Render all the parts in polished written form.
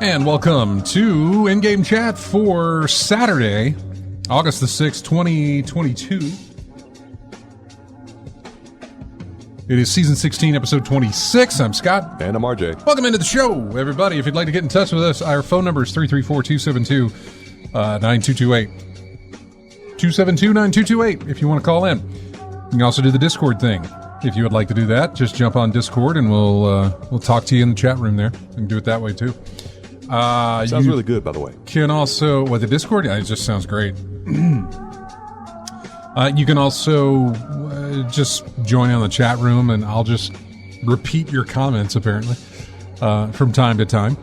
And welcome to In-Game Chat for Saturday, August the 6th, 2022. It is Season 16, Episode 26. I'm Scott. And I'm RJ. Welcome into the show, everybody. If you'd like to get in touch with us, our phone number is 334-272-9228. 272-9228 if you want to call in. You can also do the Discord thing. If you would like to do that, just jump on Discord and we'll talk to you in the chat room there. You can do it that way, too. Sounds really good, by the way. Can also, the Discord, it just sounds great. You can also just join in the chat room, and I'll just repeat your comments, apparently, from time to time.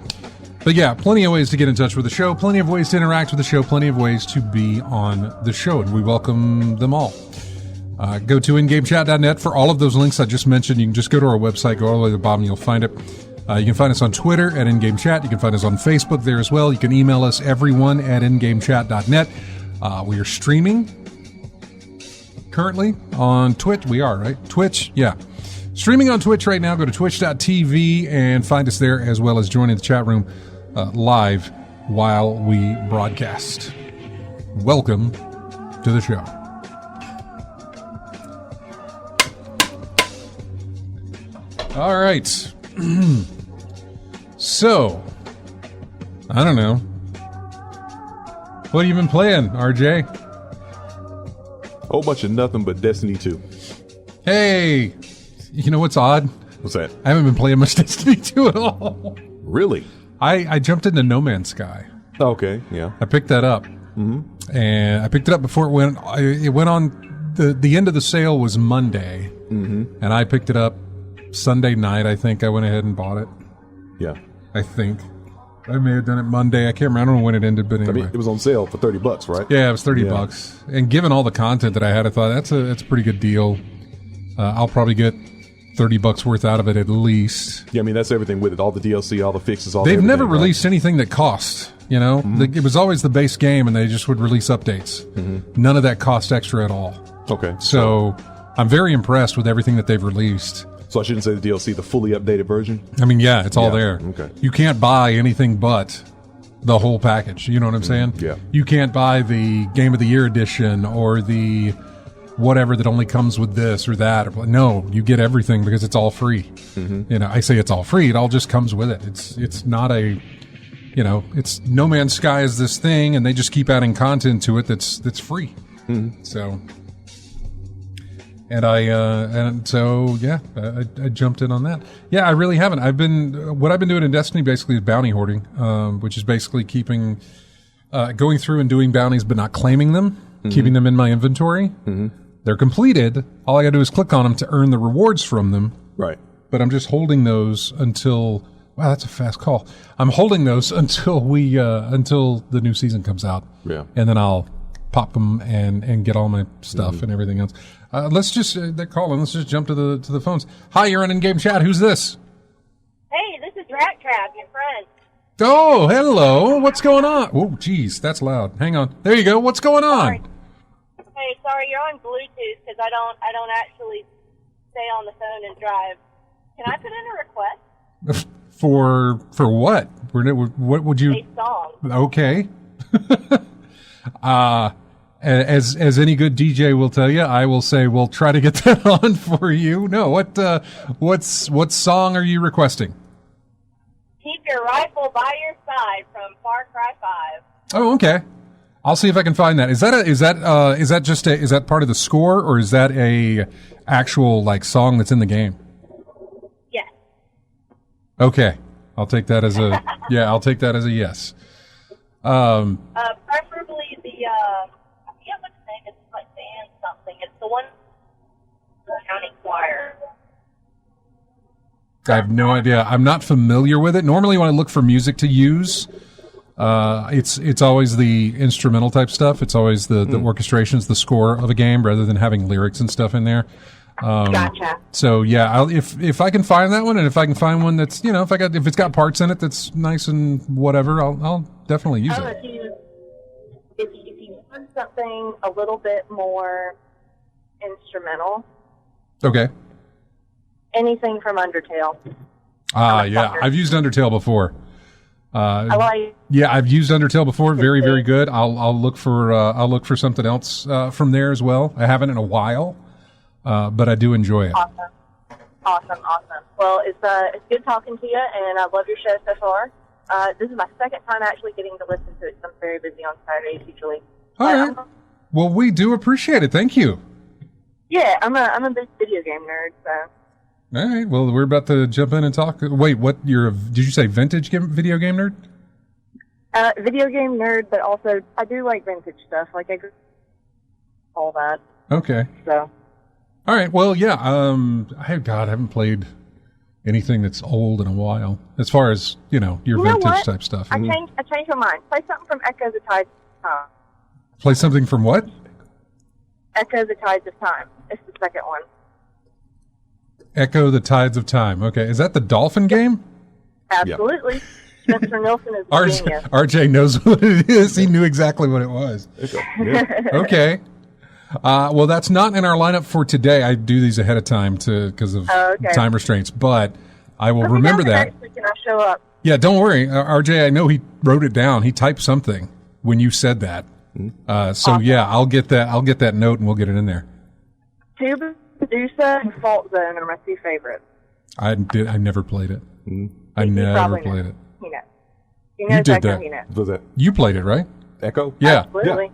But yeah, plenty of ways to get in touch with the show, plenty of ways to interact with the show, plenty of ways to be on the show, and we welcome them all. Go to ingamechat.net for all of those links I just mentioned. You can just go to our website, go all the way to the bottom, you'll find it. You can find us on Twitter at InGameChat. You can find us on Facebook there as well. You can email us, everyone, at ingamechat.net. We are streaming currently on Twitch. We are, right? Twitch, yeah. Streaming on Twitch right now. Go to twitch.tv and find us there, as well as joining the chat room live while we broadcast. Welcome to the show. All right. So, I don't know. What have you been playing, RJ? Whole bunch of nothing but Destiny 2. Hey, you know what's odd? What's that? I haven't been playing much Destiny 2 at all. Really? I jumped into No Man's Sky. Oh, okay, yeah. I picked that up. Mm-hmm. And I picked it up before it went on, the end of the sale was Monday. Mm-hmm. And I picked it up Sunday night, I think. I went ahead and bought it. Yeah. I think. I may have done it Monday. I can't remember. I don't know when it ended, but anyway. I mean, it was on sale for $30, right? Yeah, it was $30. And given all the content that I had, I thought that's a pretty good deal. I'll probably get $30 worth out of it at least. Yeah, I mean, that's everything with it. All the DLC, all the fixes, all They've never released anything that cost, you know? Mm-hmm. It was always the base game, and they just would release updates. Mm-hmm. None of that cost extra at all. Okay. So I'm very impressed with everything that they've released. So I shouldn't say the DLC, the fully updated version? I mean, yeah, it's all there. Okay. You can't buy anything but the whole package. You know what I'm saying? Yeah. You can't buy the Game of the Year edition or the whatever that only comes with this or that. No, you get everything because it's all free. Mm-hmm. You know, I say it's all free. It all just comes with it. It's not a, you know, it's No Man's Sky is this thing, and they just keep adding content to it that's free. Mm-hmm. So... And I jumped in on that. Yeah, I really haven't. What I've been doing in Destiny basically is bounty hoarding, which is basically going through and doing bounties but not claiming them, keeping them in my inventory. Mm-hmm. They're completed. All I got to do is click on them to earn the rewards from them. Right. But I'm just holding those until. Wow, that's a fast call. I'm holding those until the new season comes out. Yeah. And then I'll pop them and get all my stuff and everything else. Let's just they're calling. Let's just jump to the phones. Hi, you're on In-Game Chat. Who's this? Hey, this is Rat Trap, your friend. Oh, hello. What's going on? Oh, geez, that's loud. Hang on. There you go. What's going on? Sorry. Hey, sorry, you're on Bluetooth because I don't actually stay on the phone and drive. Can I put in a request? For what? What would you? A song. Okay. As any good DJ will tell you, I will say we'll try to get that on for you. No, what song are you requesting? your rifle by your side from Far Cry 5. Oh, okay. I'll see if I can find that. Is that part of the score, or is that a actual like song that's in the game? Yes. Okay. I'll take that as a I'll take that as a yes. Preferably the I forget what the name is. It's like band something. It's the one the county choir. I have no idea. I'm not familiar with it. Normally, when I look for music to use, it's always the instrumental type stuff. It's always the orchestrations, the score of a game, rather than having lyrics and stuff in there. Gotcha. So yeah, if I can find that one, and if I can find one that's if it's got parts in it that's nice and whatever, I'll definitely use it. If you want something a little bit more instrumental, Okay. anything from Undertale. Yeah, I've used Undertale before. I like. Yeah, I've used Undertale before. Very, very good. I'll look for something else from there as well. I haven't in a while, but I do enjoy it. Awesome. Well, it's good talking to you, and I love your show so far. This is my second time actually getting to listen to it. So I'm very busy on Saturdays usually. All right. Well, we do appreciate it. Thank you. Yeah, I'm a big video game nerd, so. All right. Well, we're about to jump in and talk. Wait, did you say video game nerd? Video game nerd, but also I do like vintage stuff, like all that. Okay. So. All right. Well, yeah. I haven't played anything that's old in a while. As far as your vintage type stuff. I changed my mind. Play something from Echo the Tides of Time. Play something from what? Echo the Tides of Time. It's the second one. Echo the Tides of Time. Okay. Is that the dolphin game? Absolutely. Mr. Nilsson is a genius. RJ knows what it is. He knew exactly what it was. Okay. Well, that's not in our lineup for today. I do these ahead of time because of time restraints, but I will remember that. Next week and I'll show up. Yeah, don't worry. RJ, I know he wrote it down. He typed something when you said that. So yeah, I'll get that note and we'll get it in there. Tuba, Medusa, and Fault Zone are my two favorites. I never played it. I never played it. You know did exactly that. What was that? You played it, right? Echo? Yeah. Absolutely.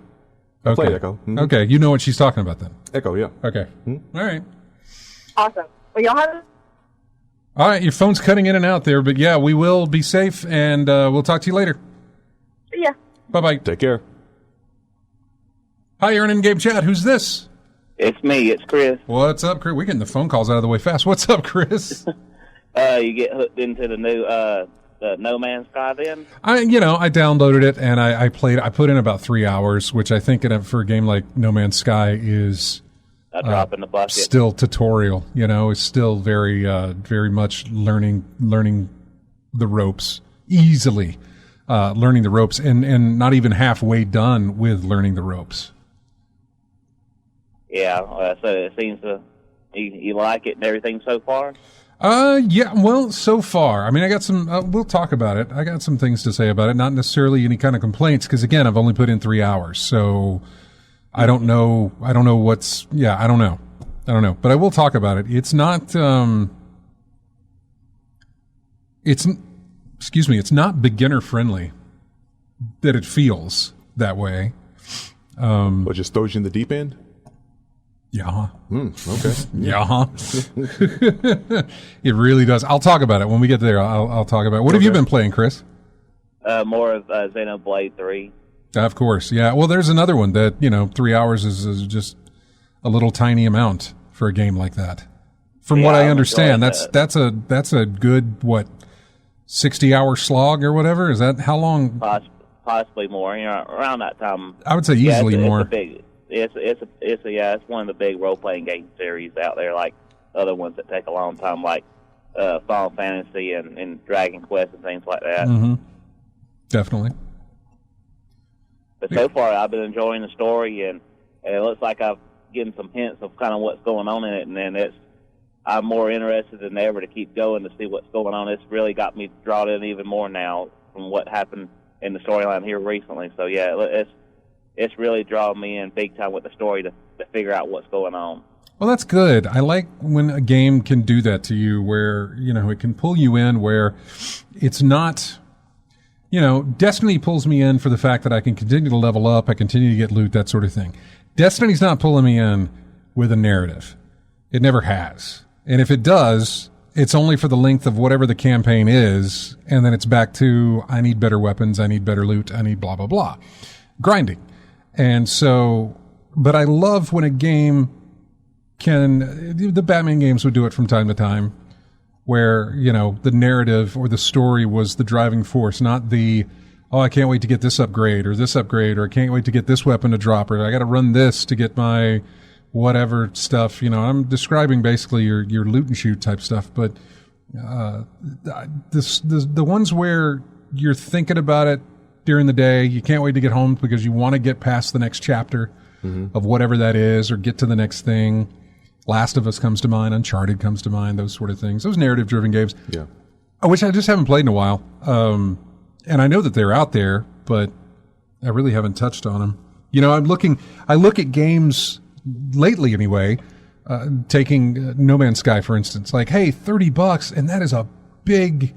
I played Okay. Echo. Okay, you know what she's talking about then. Echo, yeah. Okay. All right. Awesome. Well, y'all have. All right, your phone's cutting in and out there, but yeah, we will be safe, and we'll talk to you later. See ya. Bye-bye. Take care. Hi, you're in In-Game Chat. Who's this? It's me. It's Chris. What's up, Chris? We're getting the phone calls out of the way fast. What's up, Chris? You get hooked into the new No Man's Sky then? I downloaded it, and I played. I put in about 3 hours, which I think for a game like No Man's Sky is A drop in the bucket. still tutorial. It's still very, very much learning the ropes easily. Learning the ropes and not even halfway done with learning the ropes. Yeah, so it seems you like it and everything so far? Yeah, well, so far. I mean, I got some, we'll talk about it. I got some things to say about it, not necessarily any kind of complaints, because again, I've only put in 3 hours, so I don't know I don't know. But I will talk about it. It's not, it's not beginner friendly that it feels that way. What, just throws you in the deep end? Yeah. Okay. Yeah. It really does. I'll talk about it when we get there. I'll talk about it. What have you been playing, Chris? More of Xenoblade 3. Of course. Yeah. Well, there's another one that, 3 hours is just a little tiny amount for a game like that. From what I understand, that's a good, 60-hour slog or whatever? Is that how long? Possibly more. Around that time. I would say easily more. It's one of the big role-playing game series out there, like other ones that take a long time, like Final Fantasy and Dragon Quest and things like that. Mm-hmm. Definitely. But so far, I've been enjoying the story, and it looks like I've given some hints of kind of what's going on in it, and then I'm more interested than ever to keep going to see what's going on. It's really got me drawn in even more now from what happened in the storyline here recently. So, yeah, it's really drawn me in big time with the story to figure out what's going on. Well, that's good. I like when a game can do that to you where, it can pull you in where it's not, Destiny pulls me in for the fact that I can continue to level up, I continue to get loot, that sort of thing. Destiny's not pulling me in with a narrative. It never has. And if it does, it's only for the length of whatever the campaign is, and then it's back to, I need better weapons, I need better loot, I need blah, blah, blah. Grinding. And so, but I love when a game the Batman games would do it from time to time, where, the narrative or the story was the driving force, not the, I can't wait to get this upgrade, or I can't wait to get this weapon to drop, or I got to run this to get my whatever stuff. I'm describing basically your loot and shoot type stuff, but the ones where you're thinking about it during the day, you can't wait to get home because you want to get past the next chapter of whatever that is, or get to the next thing. Last of Us comes to mind, Uncharted comes to mind, those sort of things. Those narrative-driven games, which I just haven't played in a while. And I know that they're out there, but I really haven't touched on them. I look at games lately anyway, taking No Man's Sky, for instance, like, hey, $30, and that is a big,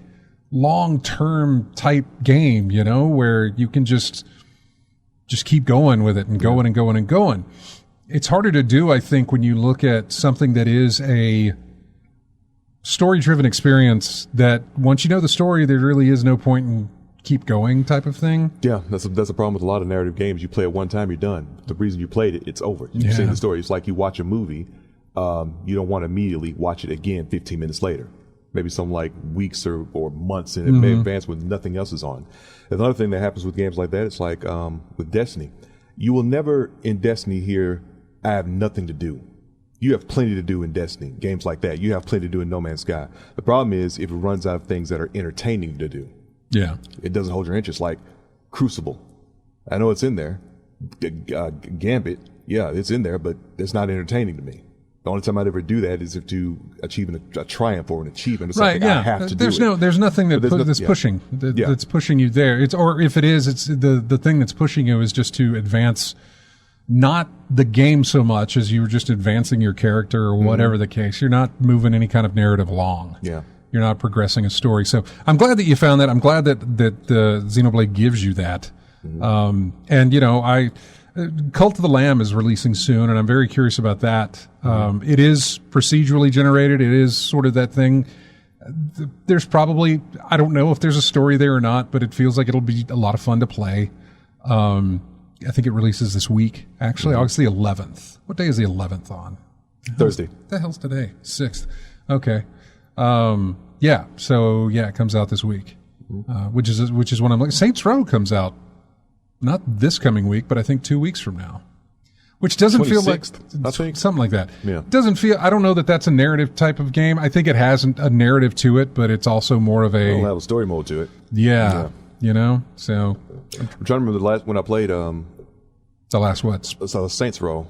long-term type game, where you can just keep going with it and going and going and going. It's harder to do, I think, when you look at something that is a story-driven experience that once you know the story, there really is no point in keep going type of thing. Yeah, that's a problem with a lot of narrative games. You play it one time, you're done. The reason you played it, it's over. You've seen the story. It's like you watch a movie. You don't want to immediately watch it again 15 minutes later. Maybe some like weeks or months in advance when nothing else is on. Another thing that happens with games like that, it's like with Destiny. You will never in Destiny hear, I have nothing to do. You have plenty to do in Destiny. Games like that. You have plenty to do in No Man's Sky. The problem is if it runs out of things that are entertaining to do. Yeah. It doesn't hold your interest. Like Crucible. I know it's in there. Gambit. Yeah, it's in there, but it's not entertaining to me. The only time I'd ever do that is if to achieve a triumph or an achievement or something. I have to do it. There's nothing that's pushing. That's pushing you there. Or if it is, it's the thing that's pushing you is just to advance not the game so much as you were just advancing your character or whatever the case. You're not moving any kind of narrative along. Yeah. You're not progressing a story. So I'm glad that you found that. I'm glad that Xenoblade gives you that. Cult of the Lamb is releasing soon, and I'm very curious about that. It is procedurally generated. It is sort of that thing. There's probably, I don't know if there's a story there or not, but it feels like it'll be a lot of fun to play. I think it releases this week, actually, August the 11th. What day is the 11th on? Thursday. What the hell's today? 6th. Okay. It comes out this week, which is when I'm looking. Saints Row comes out not this coming week, but I think 2 weeks from now, which doesn't feel like I think something like that. Yeah. Doesn't feel. I don't know that that's a narrative type of game. I think it has a narrative to it, but it's also more of a. It'll have a story mode to it. Yeah. So I'm trying to remember the last when I played. The last what? So Saints Row.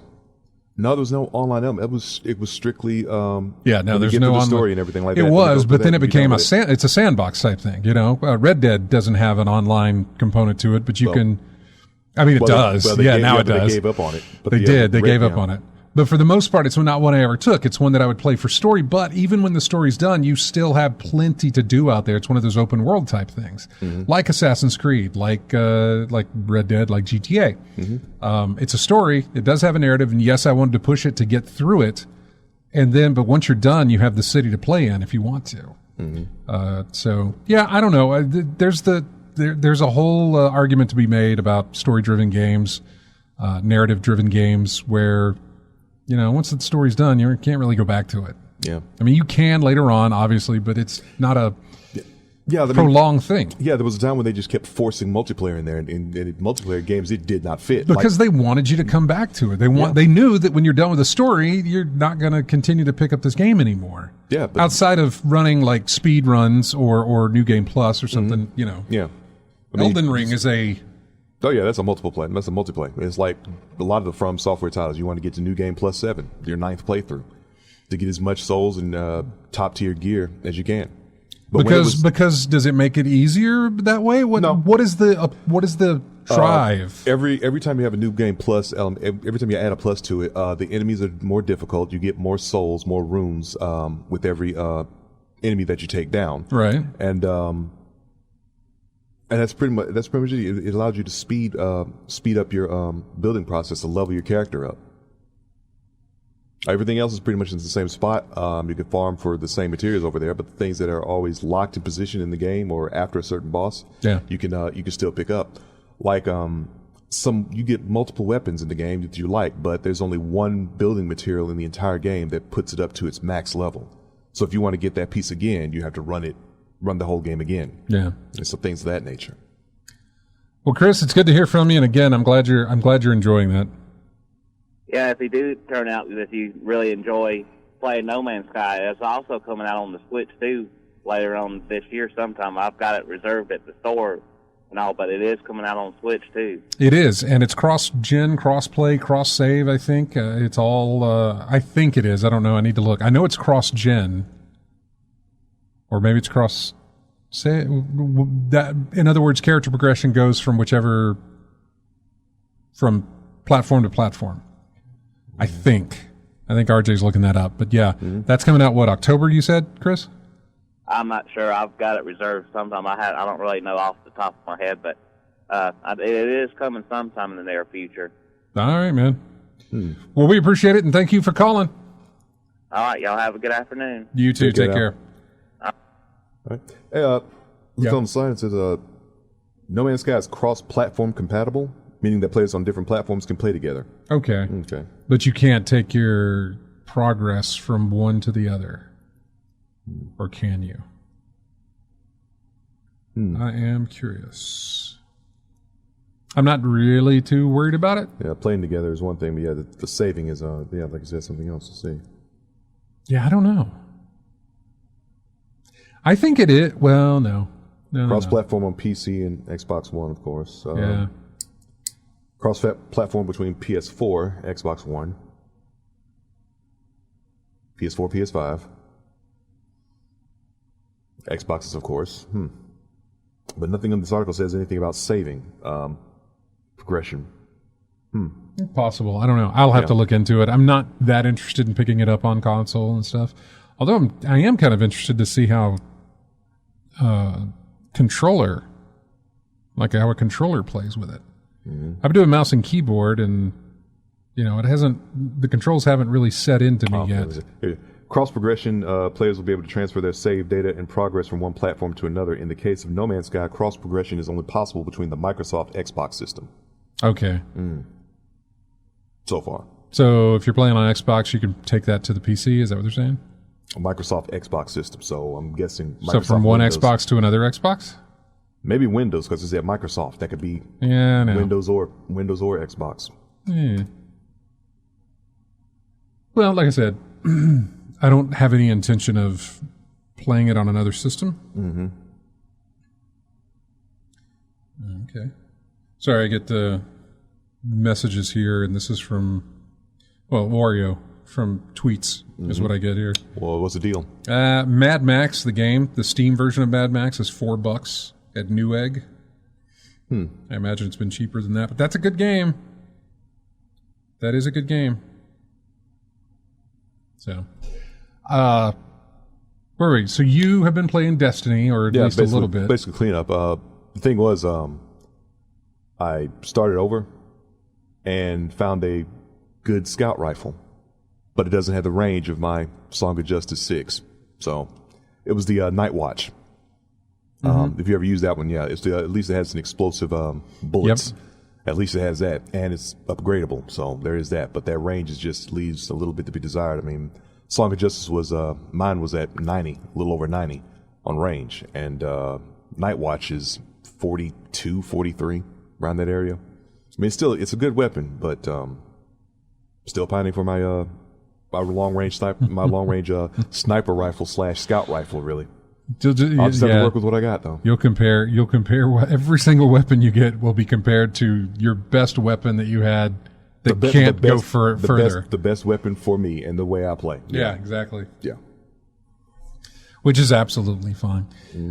No, there was no online element. It was strictly there's no online story and everything like that. It was, but then it became it's a sandbox type thing. Red Dead doesn't have an online component to it, but you can. I mean, it does. Now it does. They gave up on it. They did. They gave up on it. But for the most part, it's not one I ever took. It's one that I would play for story. But even when the story's done, you still have plenty to do out there. It's one of those open world type things, like Assassin's Creed, like Red Dead, like GTA. It's a story. It does have a narrative, and yes, I wanted to push it to get through it. But once you're done, you have the city to play in if you want to. I don't know. There's a whole argument to be made about story-driven games, narrative-driven games, where. Once the story's done, you can't really go back to it. Yeah. I mean, you can later on, obviously, but it's not a prolonged thing. Yeah, there was a time when they just kept forcing multiplayer in there, and in multiplayer games, it did not fit. Because they wanted you to come back to it. They knew that when you're done with the story, you're not going to continue to pick up this game anymore. Yeah. Outside of running like speed runs or New Game Plus or something, Yeah. Elden Ring is a... Oh yeah, that's a multiplayer. That's a multiplayer. It's like a lot of the From Software titles. You want to get to New Game Plus 7, your 9th playthrough, to get as much souls and top tier gear as you can. But because does it make it easier that way? No. What is the drive? Every time you have a new game plus, every time you add a plus to it, the enemies are more difficult. You get more souls, more runes with every enemy that you take down. Right. And that's pretty much it. It allows you to speed up your building process to level your character up. Everything else is pretty much in the same spot. You can farm for the same materials over there, but the things that are always locked in position in the game or after a certain boss, you can still pick up. Like you get multiple weapons in the game that you like, but there's only one building material in the entire game that puts it up to its max level. So if you want to get that piece again, you have to run the whole game again. Yeah, and so things of that nature. Well, Chris, it's good to hear from you, and again, I'm glad you're enjoying that. Yeah, if you do turn out that you really enjoy playing No Man's Sky, it's also coming out on the Switch too later on this year sometime. I've got it reserved at the store and all, but it is coming out on Switch too. It is, and it's cross-gen, cross-play, cross-save, I think. It's all, I think it is. I don't know. I need to look. I know it's cross-gen, or maybe it's cross-save. In other words, character progression goes from platform to platform. I think RJ's looking that up, but yeah, That's coming out, October, you said, Chris? I'm not sure. I've got it reserved sometime. I don't really know off the top of my head, but it is coming sometime in the near future. All right, man. Well, we appreciate it, and thank you for calling. All right, y'all have a good afternoon. You too. Take care. All right. Hey, look on the side, it says No Man's Sky is cross-platform compatible, meaning that players on different platforms can play together. Okay. But you can't take your progress from one to the other. Or can you? I am curious. I'm not really too worried about it. Yeah, playing together is one thing, but yeah, the saving is, like you said, something else to see. Yeah, I don't know. I think it is. Well, no. Cross-platform on PC and Xbox One, of course. Yeah. Cross-platform between PS4, Xbox One, PS4, PS5, Xboxes, of course. But nothing in this article says anything about saving progression. Possible. I don't know. I'll have to look into it. I'm not that interested in picking it up on console and stuff. Although I am kind of interested to see how how a controller plays with it. I've been doing mouse and keyboard, and the controls haven't really set into me yet. Cross progression, players will be able to transfer their save data and progress from one platform to another. In the case of No Man's Sky, cross progression is only possible between the Microsoft Xbox system. Okay. So far. So if you're playing on Xbox, you can take that to the PC. Is that what they're saying? A Microsoft Xbox system. So I'm guessing. Microsoft so from one Windows. Xbox to another Xbox. Maybe Windows, because it's at Microsoft. That could be Windows or Xbox. Yeah. Well, like I said, I don't have any intention of playing it on another system. Okay. Sorry, I get the messages here, and this is from, Wario from Tweets is what I get here. Well, what's the deal? Mad Max, the game, the Steam version of Mad Max is $4 at Newegg. I imagine it's been cheaper than that, but that's a good game. That is a good game. So, where were we? So you have been playing Destiny, or at least a little bit. Basically clean up. The thing was, I started over and found a good scout rifle, but it doesn't have the range of my Song of Justice 6. So it was the Night Watch. If you ever use that one, it's at least it has an explosive bullets. Yep. At least it has that, and it's upgradable. So there is that, but that range just leaves a little bit to be desired. I mean, Song of Justice was mine was at 90, a little over 90 on range, and Night Watch is 42, 43 around that area. I mean, it's a good weapon, but still pining for my long range sniper rifle / scout rifle. Really, I'll just have to work with what I got, though. You'll compare every single weapon you get will be compared to your best weapon that you had that can't go further. The best weapon for me and the way I play. Yeah, exactly. Yeah. which is absolutely fine.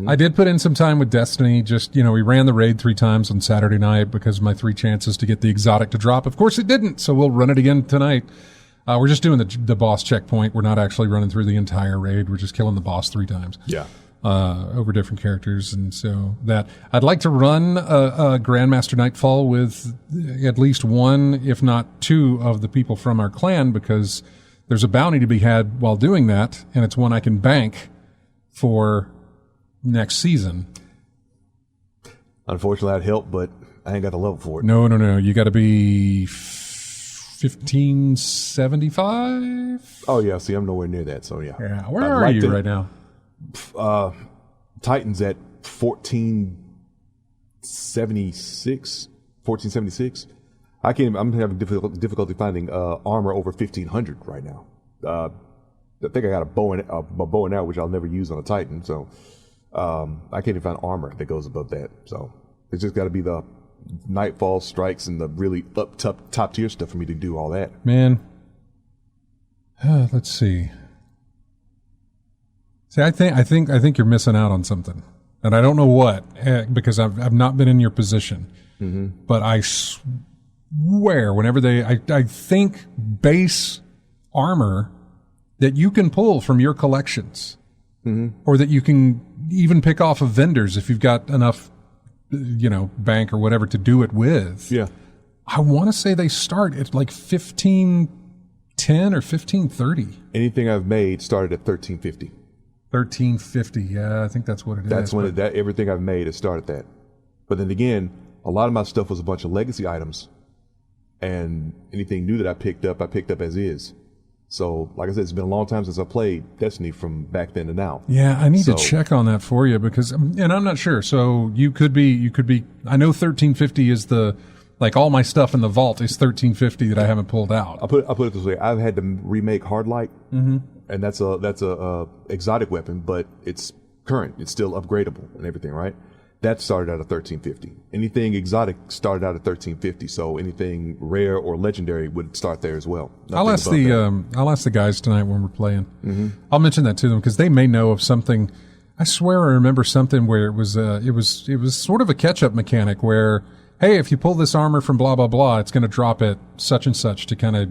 I did put in some time with Destiny. Just, we ran the raid 3 times on Saturday night because of my 3 chances to get the exotic to drop. Of course it didn't, so we'll run it again tonight. We're just doing the boss checkpoint. We're not actually running through the entire raid. We're just killing the boss 3 times. Yeah. Over different characters. And so that I'd like to run a Grandmaster Nightfall with at least 1, if not 2 of the people from our clan, because there's a bounty to be had while doing that. And it's one I can bank for next season. Unfortunately, I'd help, but I ain't got the level for it. No. You got to be 1575. Oh yeah. See, I'm nowhere near that. So yeah. Yeah. Where are you right now? Titan's at 1476. I'm having difficulty finding armor over 1500 right now. I think I got a bow and arrow, which I'll never use on a Titan. So I can't even find armor that goes above that. So it's just got to be the Nightfall strikes and the really top tier stuff for me to do all that. Man, let's see. See, I think you're missing out on something, and I don't know what, because I've not been in your position. Mm-hmm. But I swear, whenever I think base armor that you can pull from your collections, or that you can even pick off of vendors if you've got enough, bank or whatever to do it with. Yeah, I want to say they start at like 1510 or 1530. Anything I've made started at 1350. 1350, yeah, I think that's what it is. That's when everything I've made has started that. But then again, a lot of my stuff was a bunch of legacy items, and anything new that I picked up as is. So, like I said, it's been a long time since I played Destiny from back then to now. Yeah, I need to check on that for you because, and I'm not sure. So you could be. I know 1350 is all my stuff in the vault is 1350 that I haven't pulled out. I'll put it this way: I've had to remake Hardlight. And that's a exotic weapon, but it's current. It's still upgradable and everything, right? That started out at 1350. Anything exotic started out at 1350. So anything rare or legendary would start there as well. I'll ask the guys tonight when we're playing. I'll mention that to them because they may know of something. I swear I remember something where it was sort of a catch-up mechanic where, hey, if you pull this armor from blah blah blah, it's going to drop at such and such to kind of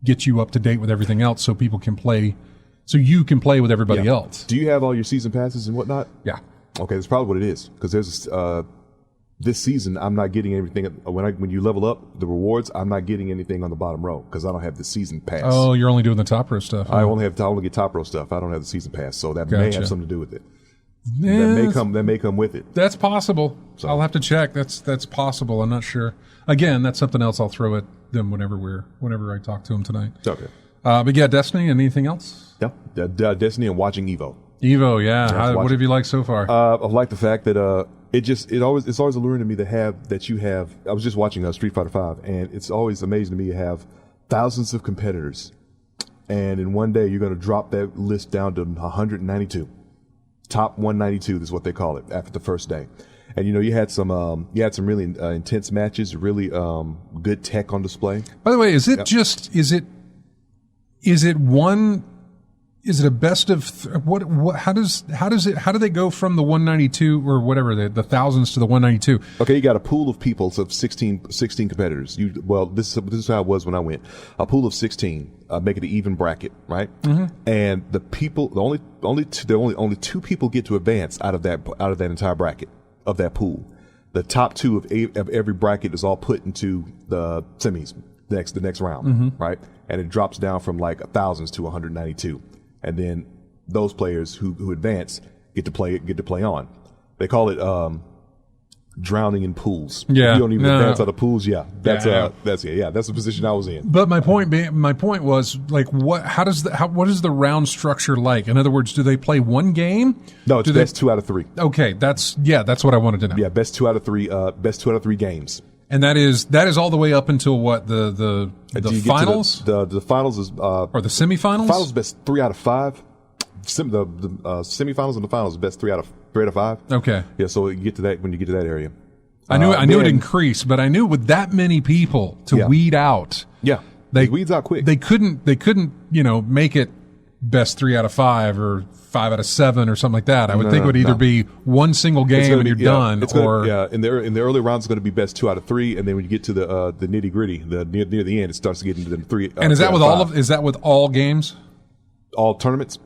get you up to date with everything else so people can play, so you can play with everybody else. Do you have all your season passes and whatnot? Yeah. Okay, that's probably what it is. Because there's this season, I'm not getting anything. When you level up the rewards, I'm not getting anything on the bottom row because I don't have the season pass. Oh, you're only doing the top row stuff. Huh? I only get top row stuff. I don't have the season pass, so that may have something to do with it. Yeah, that may come with it. That's possible. So I'll have to check. That's possible. I'm not sure. Again, that's something else I'll throw at them whenever I talk to them tonight. Okay. But yeah, Destiny. Anything else? Yeah, Destiny and watching Evo. Evo, yeah. What have you liked so far? I've liked the fact that it's always alluring to me that you have. I was just watching Street Fighter V, and it's always amazing to me you have thousands of competitors, and in one day you're going to drop that list down to 192. Top 192 is what they call it after the first day. And you had some really intense matches, really good tech on display. By the way, is it a best of how do they go from the 192 or whatever the thousands to the 192? Okay, you got a pool of people of 16 competitors. This is how it was when I went. A pool of 16, make it an even bracket, right? Mm-hmm. And the people, only two people get to advance out of that entire bracket of that pool. The top 2 of every bracket is all put into the semis, the next round, right? And it drops down from like thousands to 192. And then those players who advance get to play on. They call it drowning in pools. Yeah, you don't even advance out of pools. Yeah, that's the position I was in. But my point was like, what is the round structure like? In other words, do they play one game? No, it's best 2 out of 3. Okay, that's what I wanted to know. Yeah, best 2 out of 3. Best 2 out of 3 games. And that is all the way up until what the finals? The finals is or the semifinals? Finals is best 3 out of 5. The semifinals and the finals is best 3 out of 5. Okay. Yeah, so you get to that when you get to that area. I knew it increased, but I knew with that many people to weed out. Yeah. It weeds out quick. They couldn't make it best 3 out of 5 or 5 out of 7 or something like that. I would think it would either be one single game and you're done, or in the early rounds it's going to be best 2 out of 3, and then when you get to the nitty gritty, near the end, it starts to get into the 3. And is that with all games? All tournaments?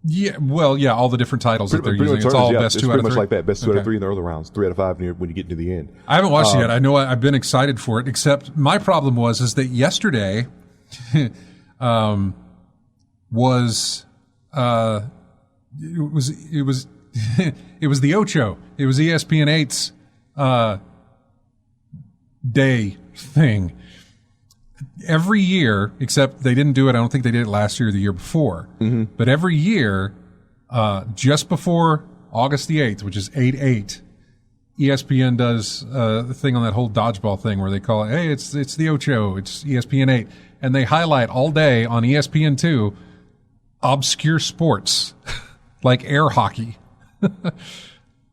Yeah, well, yeah, all the different titles that they're using. It's all best 2 out of 3. It's pretty much like that. Best 2 out of 3 in the early rounds, 3 out of 5 when you get to the end. I haven't watched it yet. I know I've been excited for it, except my problem is that yesterday was it was it was the Ocho. It was ESPN 8's day thing. Every year, except they didn't do it. I don't think they did it last year or the year before. Mm-hmm. But every year, just before August the 8th, which is 8/8, ESPN does the thing on that whole dodgeball thing where they call it, hey, it's the Ocho, it's ESPN 8. And they highlight all day on ESPN 2 obscure sports like air hockey,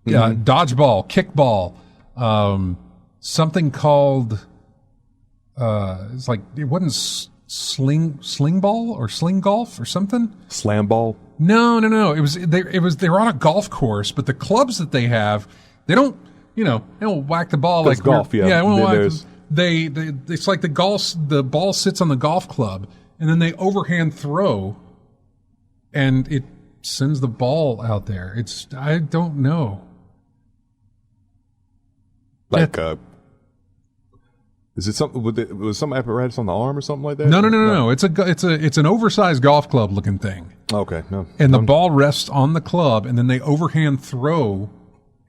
dodgeball, kickball, something called... it's like it wasn't sling ball or sling golf or something. Slam ball? No. They were on a golf course, but the clubs that they have, they don't whack the ball like golf. It's like the ball sits on the golf club, and then they overhand throw, and it sends the ball out there. I don't know. Is it something was some apparatus on the arm or something like that? No. It's an oversized golf club looking thing. Okay, no. And the ball rests on the club, and then they overhand throw,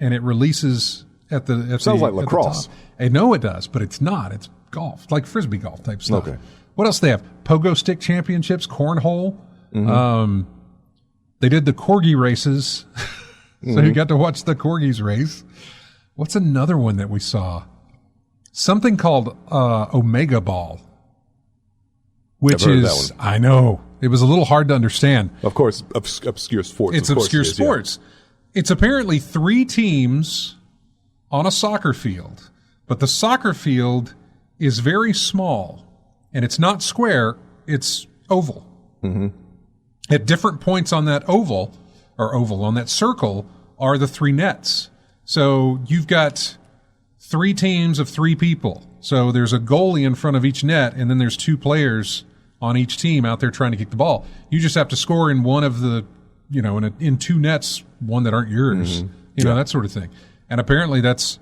and it releases at the. Sounds like lacrosse. I know it does, but it's not. It's golf, it's like frisbee golf type stuff. Okay. What else do they have? Pogo stick championships, cornhole. Mm-hmm. They did the corgi races, so you got to watch the corgis race. What's another one that we saw? Something called Omega Ball, which is, I know, it was a little hard to understand. Of course, obscure sports. It's obscure sports. Yeah. It's apparently 3 teams on a soccer field, but the soccer field is very small, and it's not square, it's oval. Mm-hmm. At different points on that on that circle, are the 3 nets. So you've got 3 teams of 3 people. So there's a goalie in front of each net, and then there's 2 players on each team out there trying to kick the ball. You just have to score in one of the, in 2 nets, one that aren't yours, that sort of thing. And apparently that's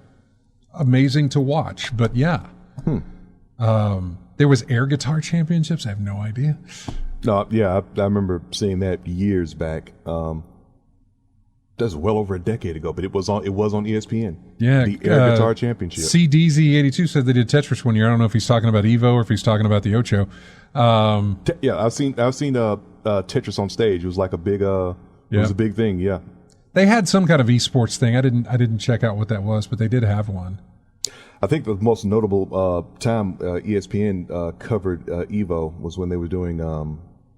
amazing to watch. But yeah, there was air guitar championships. I have no idea. No, yeah, I remember seeing that years back. That's well over a decade ago, but it was on ESPN. Yeah, the Air Guitar Championship. CDZ82 said they did Tetris one year. I don't know if he's talking about Evo or if he's talking about the Ocho. I've seen Tetris on stage. It was like a big it was a big thing. Yeah, they had some kind of esports thing. I didn't check out what that was, but they did have one. I think the most notable time ESPN covered Evo was when they were doing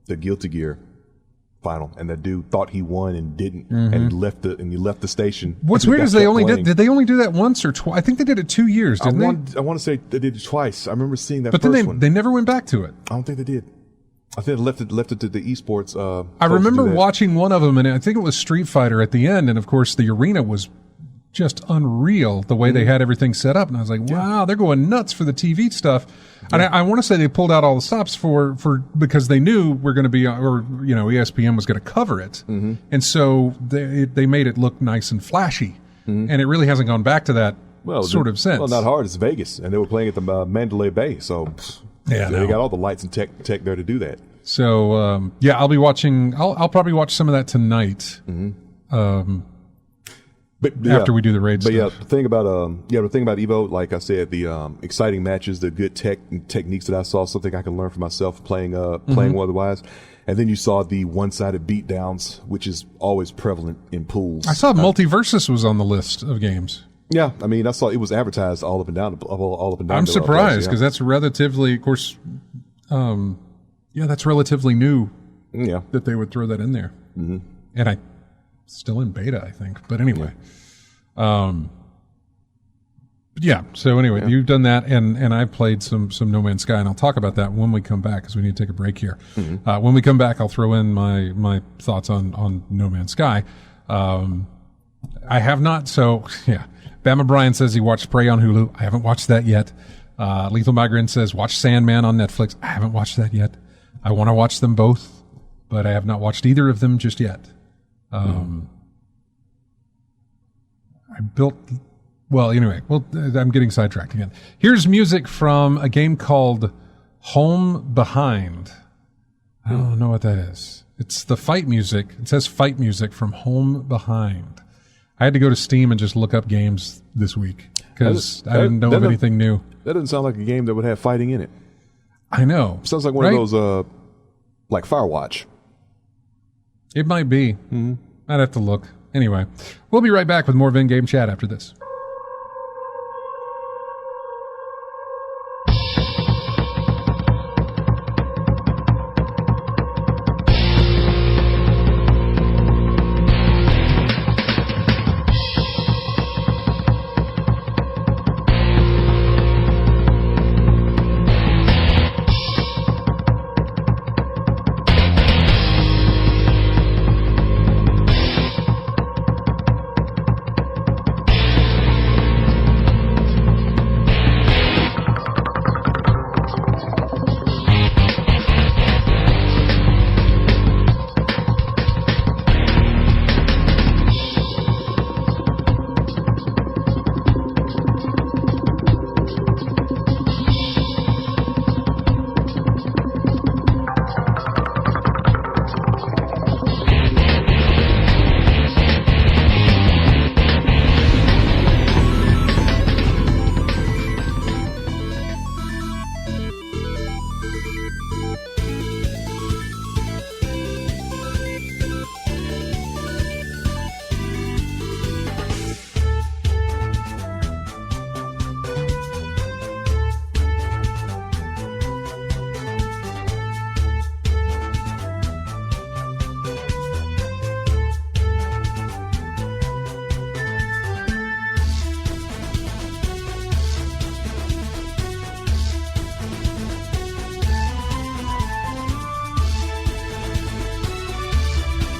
the Guilty Gear final, and that dude thought he won and didn't, and he left the station. What's weird is did they only do that once or twice? I think they did it 2 years, didn't they? I want to say they did it twice. I remember seeing that. But then they never went back to it. I don't think they did. I think they left it to the esports. I remember watching one of them, and I think it was Street Fighter at the end, and of course the arena was just unreal the way they had everything set up, and I was like, wow, they're going nuts for the TV stuff. And I want to say they pulled out all the stops for because they knew we're going to be, ESPN was going to cover it, and so they made it look nice and flashy, and it really hasn't gone back to that sort of sense. Well, not hard. It's Vegas, and they were playing at the Mandalay Bay, so they got all the lights and tech there to do that. So I'll be watching. I'll probably watch some of that tonight. After we do the raid stuff. Yeah, the thing about Evo, like I said, the exciting matches, the good techniques that I saw, something I can learn for myself playing otherwise. And then you saw the one-sided beatdowns, which is always prevalent in pools. I saw Multiversus was on the list of games. Yeah, I mean, I saw it was advertised all up and down. I'm surprised because that's relatively, of course, that's relatively new. Yeah, that they would throw that in there, and still in beta, I think. But anyway, Yeah. So anyway, you've done that, and I've played some No Man's Sky, and I'll talk about that when we come back because we need to take a break here. When we come back, I'll throw in my thoughts on No Man's Sky. I have not. So yeah, Bama Brian says he watched Prey on Hulu. I haven't watched that yet. Lethal Migrant says watch Sandman on Netflix. I haven't watched that yet. I want to watch them both, but I have not watched either of them just yet. I'm getting sidetracked again. Here's music from a game called Home Behind. I don't know what that is. It's the fight music. It says fight music from Home Behind. I had to go to Steam and just look up games this week because I didn't know of anything new. That doesn't sound like a game that would have fighting in it. I know. Sounds like one of those, like Firewatch. It might be. I'd have to look. Anyway, we'll be right back with more Vin Game Chat after this.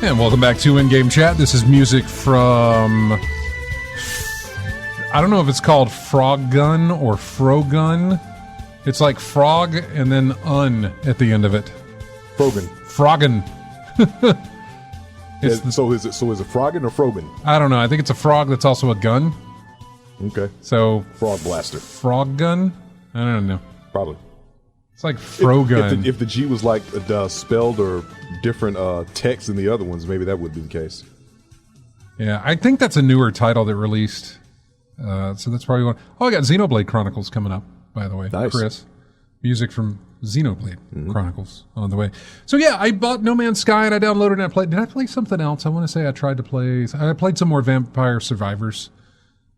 And welcome back to In-Game Chat. This is music from... I don't know if it's called Frog Gun or Frogun. It's like frog and then un at the end of it. Frogan. Froggen. So is it Froggen or Frogan? I don't know. I think it's a frog that's also a gun. Okay. So Frog Blaster. Frog gun? I don't know. Probably. It's like Frogun. If the G was like spelled or different text than the other ones, maybe that would be the case. Yeah, I think that's a newer title that released. So that's probably one. Oh, I got Xenoblade Chronicles coming up, by the way. Nice. Chris. Music from Xenoblade Chronicles on the way. So yeah, I bought No Man's Sky and I downloaded and I played. Did I play something else? I want to say I played some more Vampire Survivors,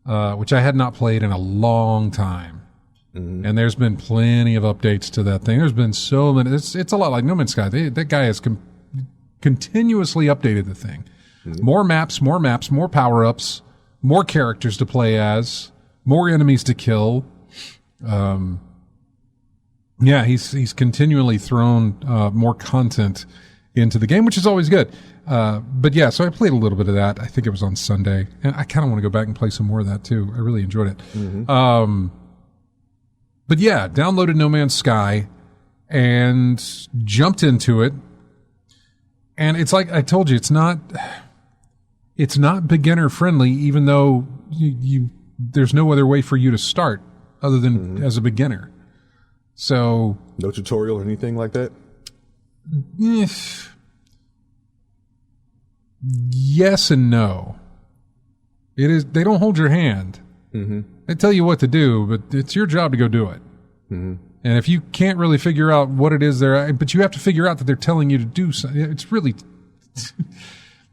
which I had not played in a long time. And there's been plenty of updates to that thing. There's been so many. It's a lot like No Man's Sky. That guy has continuously updated the thing. More maps, more power-ups, more characters to play as, more enemies to kill. Yeah, he's continually thrown more content into the game, which is always good. But yeah, so I played a little bit of that. I think it was on Sunday. And I kind of want to go back and play some more of that too. I really enjoyed it. But yeah, downloaded No Man's Sky and jumped into it. And it's like I told you, it's not beginner friendly, even though there's no other way for you to start other than as a beginner. So no tutorial or anything like that? Yes and no. It is. They don't hold your hand. They tell you what to do, but it's your job to go do it. And if you can't really figure out what it is but you have to figure out that they're telling you to do something. It's really,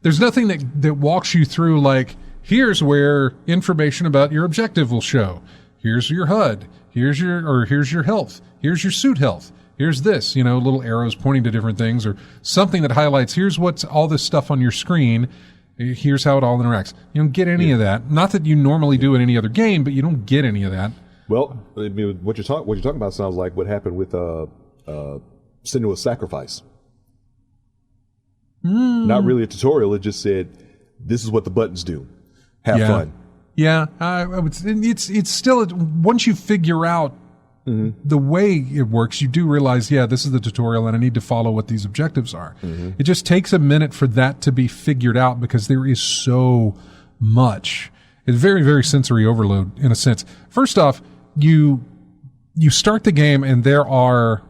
there's nothing that walks you through like, here's where information about your objective will show. Here's your HUD. Here's your health. Here's your suit health. Here's this, little arrows pointing to different things or something that highlights, here's what's all this stuff on your screen. Here's how it all interacts. You don't get any of that. Not that you normally do in any other game, but you don't get any of that. Well, I mean, what you're talking about sounds like what happened with Senua's Sacrifice. Not really a tutorial. It just said, "This is what the buttons do. Have fun." Yeah, I would. It's still once you figure out the way it works, you do realize, this is the tutorial, and I need to follow what these objectives are. It just takes a minute for that to be figured out because there is so much. It's very, very sensory overload in a sense. First off, you start the game and there are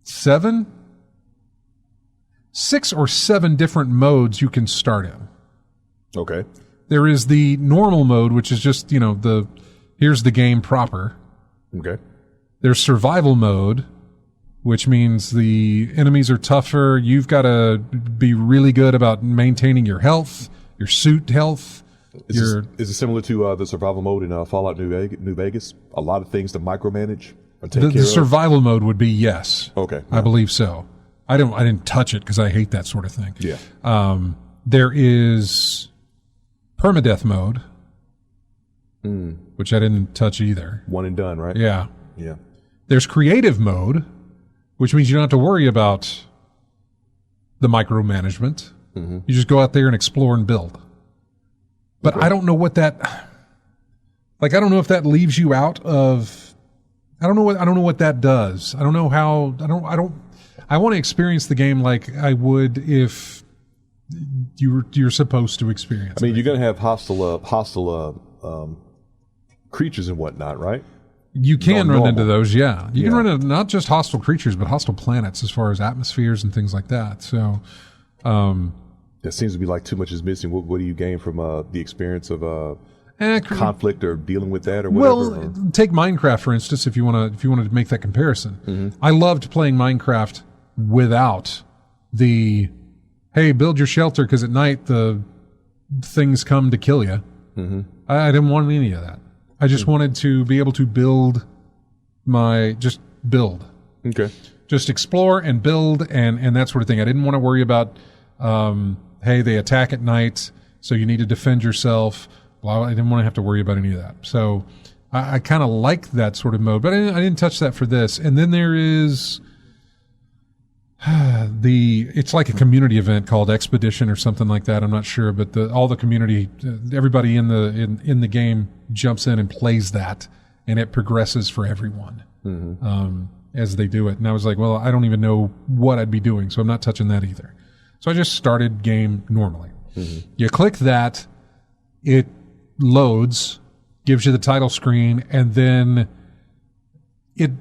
6 or 7 different modes you can start in. Okay. There is the normal mode, which is just, here's the game proper. Okay. There's survival mode, which means the enemies are tougher. You've got to be really good about maintaining your health, your suit health. Is it similar to the survival mode in Fallout New Vegas? A lot of things to micromanage or take care of? The survival mode would be yes. Okay. I believe so. I didn't touch it because I hate that sort of thing. Yeah. There is permadeath mode, which I didn't touch either. One and done, right? Yeah. Yeah. There's creative mode, which means you don't have to worry about the micromanagement. You just go out there and explore and build. But I don't know what that, I don't know if that leaves you out of, I don't know what that does. I don't know how, I want to experience the game like I would if you're supposed to experience. I mean, you're going to have hostile creatures and whatnot, right? You can run into those, yeah. You can run into not just hostile creatures, but hostile planets as far as atmospheres and things like that. So, that seems to be like too much is missing. What do you gain from the experience of conflict or dealing with that or whatever? Well, take Minecraft for instance. If you want to make that comparison, I loved playing Minecraft without the hey, build your shelter because at night the things come to kill you. I didn't want any of that. I just wanted to be able to build just build. Okay. Just explore and build and that sort of thing. I didn't want to worry about, hey, they attack at night, so you need to defend yourself. Well, I didn't want to have to worry about any of that. So I kind of like that sort of mode, but I didn't touch that for this. And then there is it's like a community event called Expedition or something like that. I'm not sure, but all the community, everybody in the game jumps in and plays that, and it progresses for everyone as they do it. And I was like, well, I don't even know what I'd be doing, so I'm not touching that either. So I just started game normally. You click that, it loads, gives you the title screen, and then it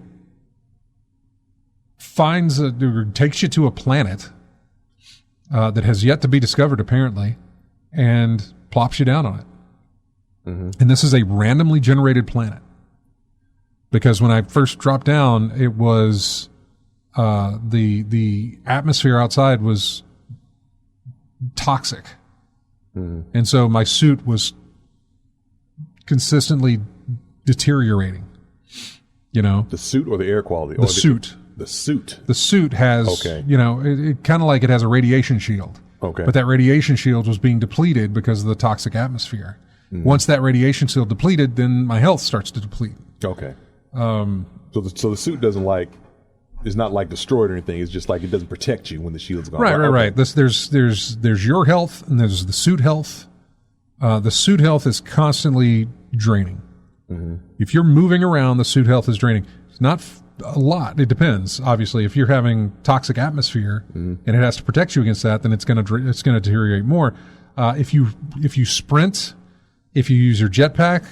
takes you to a planet that has yet to be discovered, apparently, and plops you down on it. And this is a randomly generated planet. Because when I first dropped down, it was the atmosphere outside was toxic. And so my suit was consistently deteriorating. The suit or the air quality? The suit. The suit. The suit has, it kind of like it has a radiation shield. Okay. But that radiation shield was being depleted because of the toxic atmosphere. Once that radiation shield depleted, then my health starts to deplete. Okay. So the suit is not like destroyed or anything. It's just like it doesn't protect you when the shield's gone. Right. There's your health and there's the suit health. The suit health is constantly draining. If you're moving around, the suit health is draining. It's not a lot. It depends. Obviously, if you're having toxic atmosphere and it has to protect you against that, then it's going to deteriorate more. If you sprint, if you use your jetpack,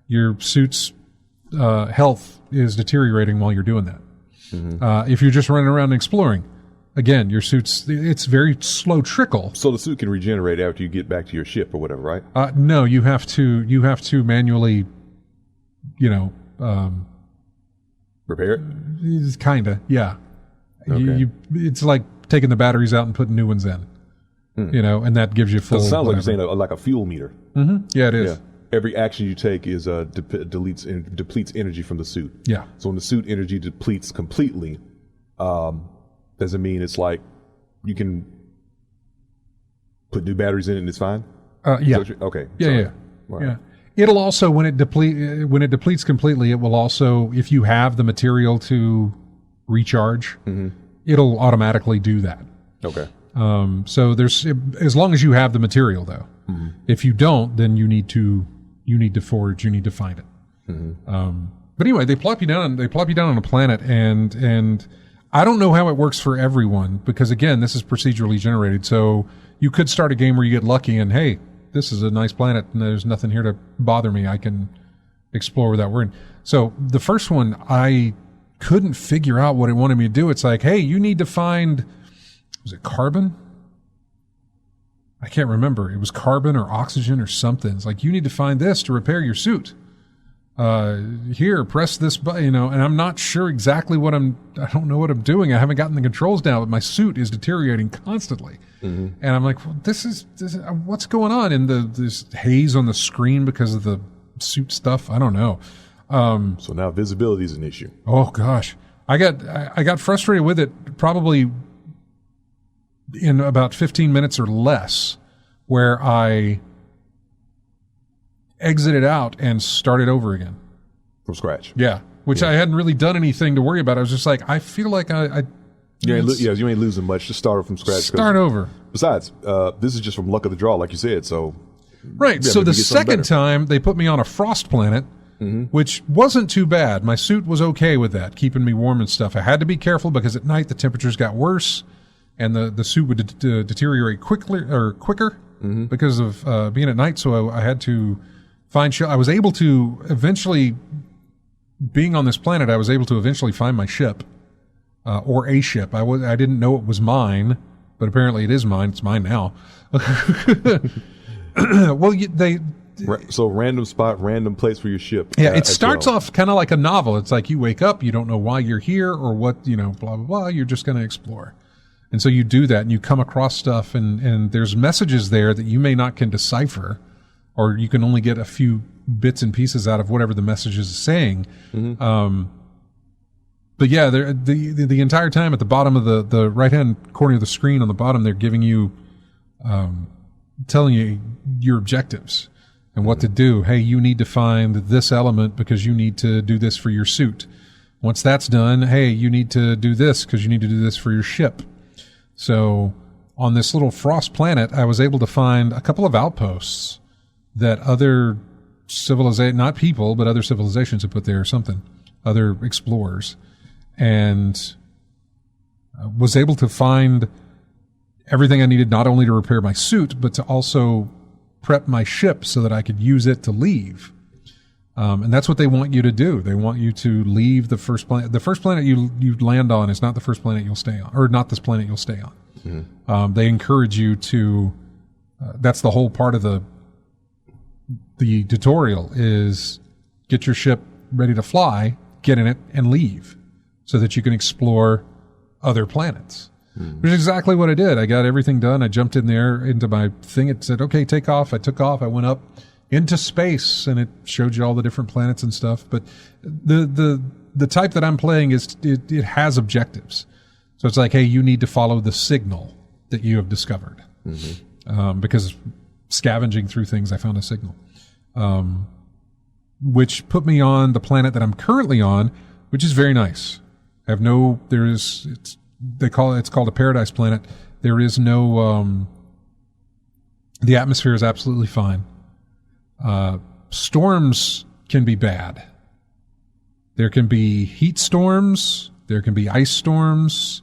your suit's health is deteriorating while you're doing that. If you're just running around and exploring, again, your it's very slow trickle. So the suit can regenerate after you get back to your ship or whatever, right? No, you have to manually, repair it? Kinda, yeah. Okay. It's like taking the batteries out and putting new ones in. And that gives you full. So it sounds like you're saying like a fuel meter. Yeah, it is. Yeah. Every action you take is depletes energy from the suit. Yeah. So when the suit energy depletes completely, doesn't mean it's like you can Put new batteries in it and it's fine? Yeah. Okay. Yeah, sorry. yeah. Right. Yeah. It'll also, when it depletes completely, it will also, if you have the material to recharge, it'll automatically do that. Okay. So there's, as long as you have the material though. If you don't, then you need to forage, you need to find it. But anyway, they plop you down on a planet, and I don't know how it works for everyone, because again, this is procedurally generated. So you could start a game where you get lucky and, hey, this is a nice planet and there's nothing here to bother me. I can explore without worrying. So the first one, I couldn't figure out what it wanted me to do. It's like, hey, you need to find, was it carbon? I can't remember. It was carbon or oxygen or something. It's like, you need to find this to repair your suit. Here, press this button, and I'm not sure exactly I don't know what I'm doing. I haven't gotten the controls down, but my suit is deteriorating constantly. And I'm like, well, this is what's going on? And this haze on the screen because of the suit stuff. I don't know. So now visibility is an issue. Oh gosh. I got frustrated with it probably in about 15 minutes or less, where I exited out and started over again. From scratch. Yeah. Which I hadn't really done anything to worry about. I was just like, I feel like you ain't losing much. Just start from scratch. Start over. Besides, this is just from luck of the draw, like you said. So right. So the second time they put me on a frost planet, which wasn't too bad. My suit was okay with that, keeping me warm and stuff. I had to be careful because at night the temperatures got worse, and the suit would deteriorate quicker because of being at night. So I had to find. I was able to eventually, being on this planet, I was able to eventually find my ship, or a ship. I didn't know it was mine, but apparently it is mine. It's mine now. Well, so random spot, random place for your ship. Yeah, it starts off kind of like a novel. It's like you wake up, you don't know why you're here or what, blah, blah, blah. You're just going to explore. And so you do that and you come across stuff and there's messages there that you may not can decipher, or you can only get a few bits and pieces out of whatever the message is saying. But yeah, the entire time at the bottom of the right-hand corner of the screen on the bottom, they're giving you, telling you your objectives and what to do. Hey, you need to find this element because you need to do this for your suit. Once that's done, hey, you need to do this because you need to do this for your ship. So on this little frost planet, I was able to find a couple of outposts that other not people, but other civilizations have put there or something, other explorers, and was able to find everything I needed not only to repair my suit, but to also prep my ship so that I could use it to leave. And that's what they want you to do. They want you to leave the first planet. The first planet you land on is not the first planet you'll stay on, or not this planet you'll stay on. They encourage you to, that's the whole part of the tutorial, is get your ship ready to fly, get in it, and leave so that you can explore other planets. Which is exactly what I did. I got everything done. I jumped in there into my thing. It said, okay, take off. I took off. I went up into space, and it showed you all the different planets and stuff. But the type that I'm playing is it has objectives. So it's like, hey, you need to follow the signal that you have discovered. Because scavenging through things, I found a signal. Which put me on the planet that I'm currently on, which is very nice. It's called a paradise planet. There is no, the atmosphere is absolutely fine. Storms can be bad. There can be heat storms. There can be ice storms.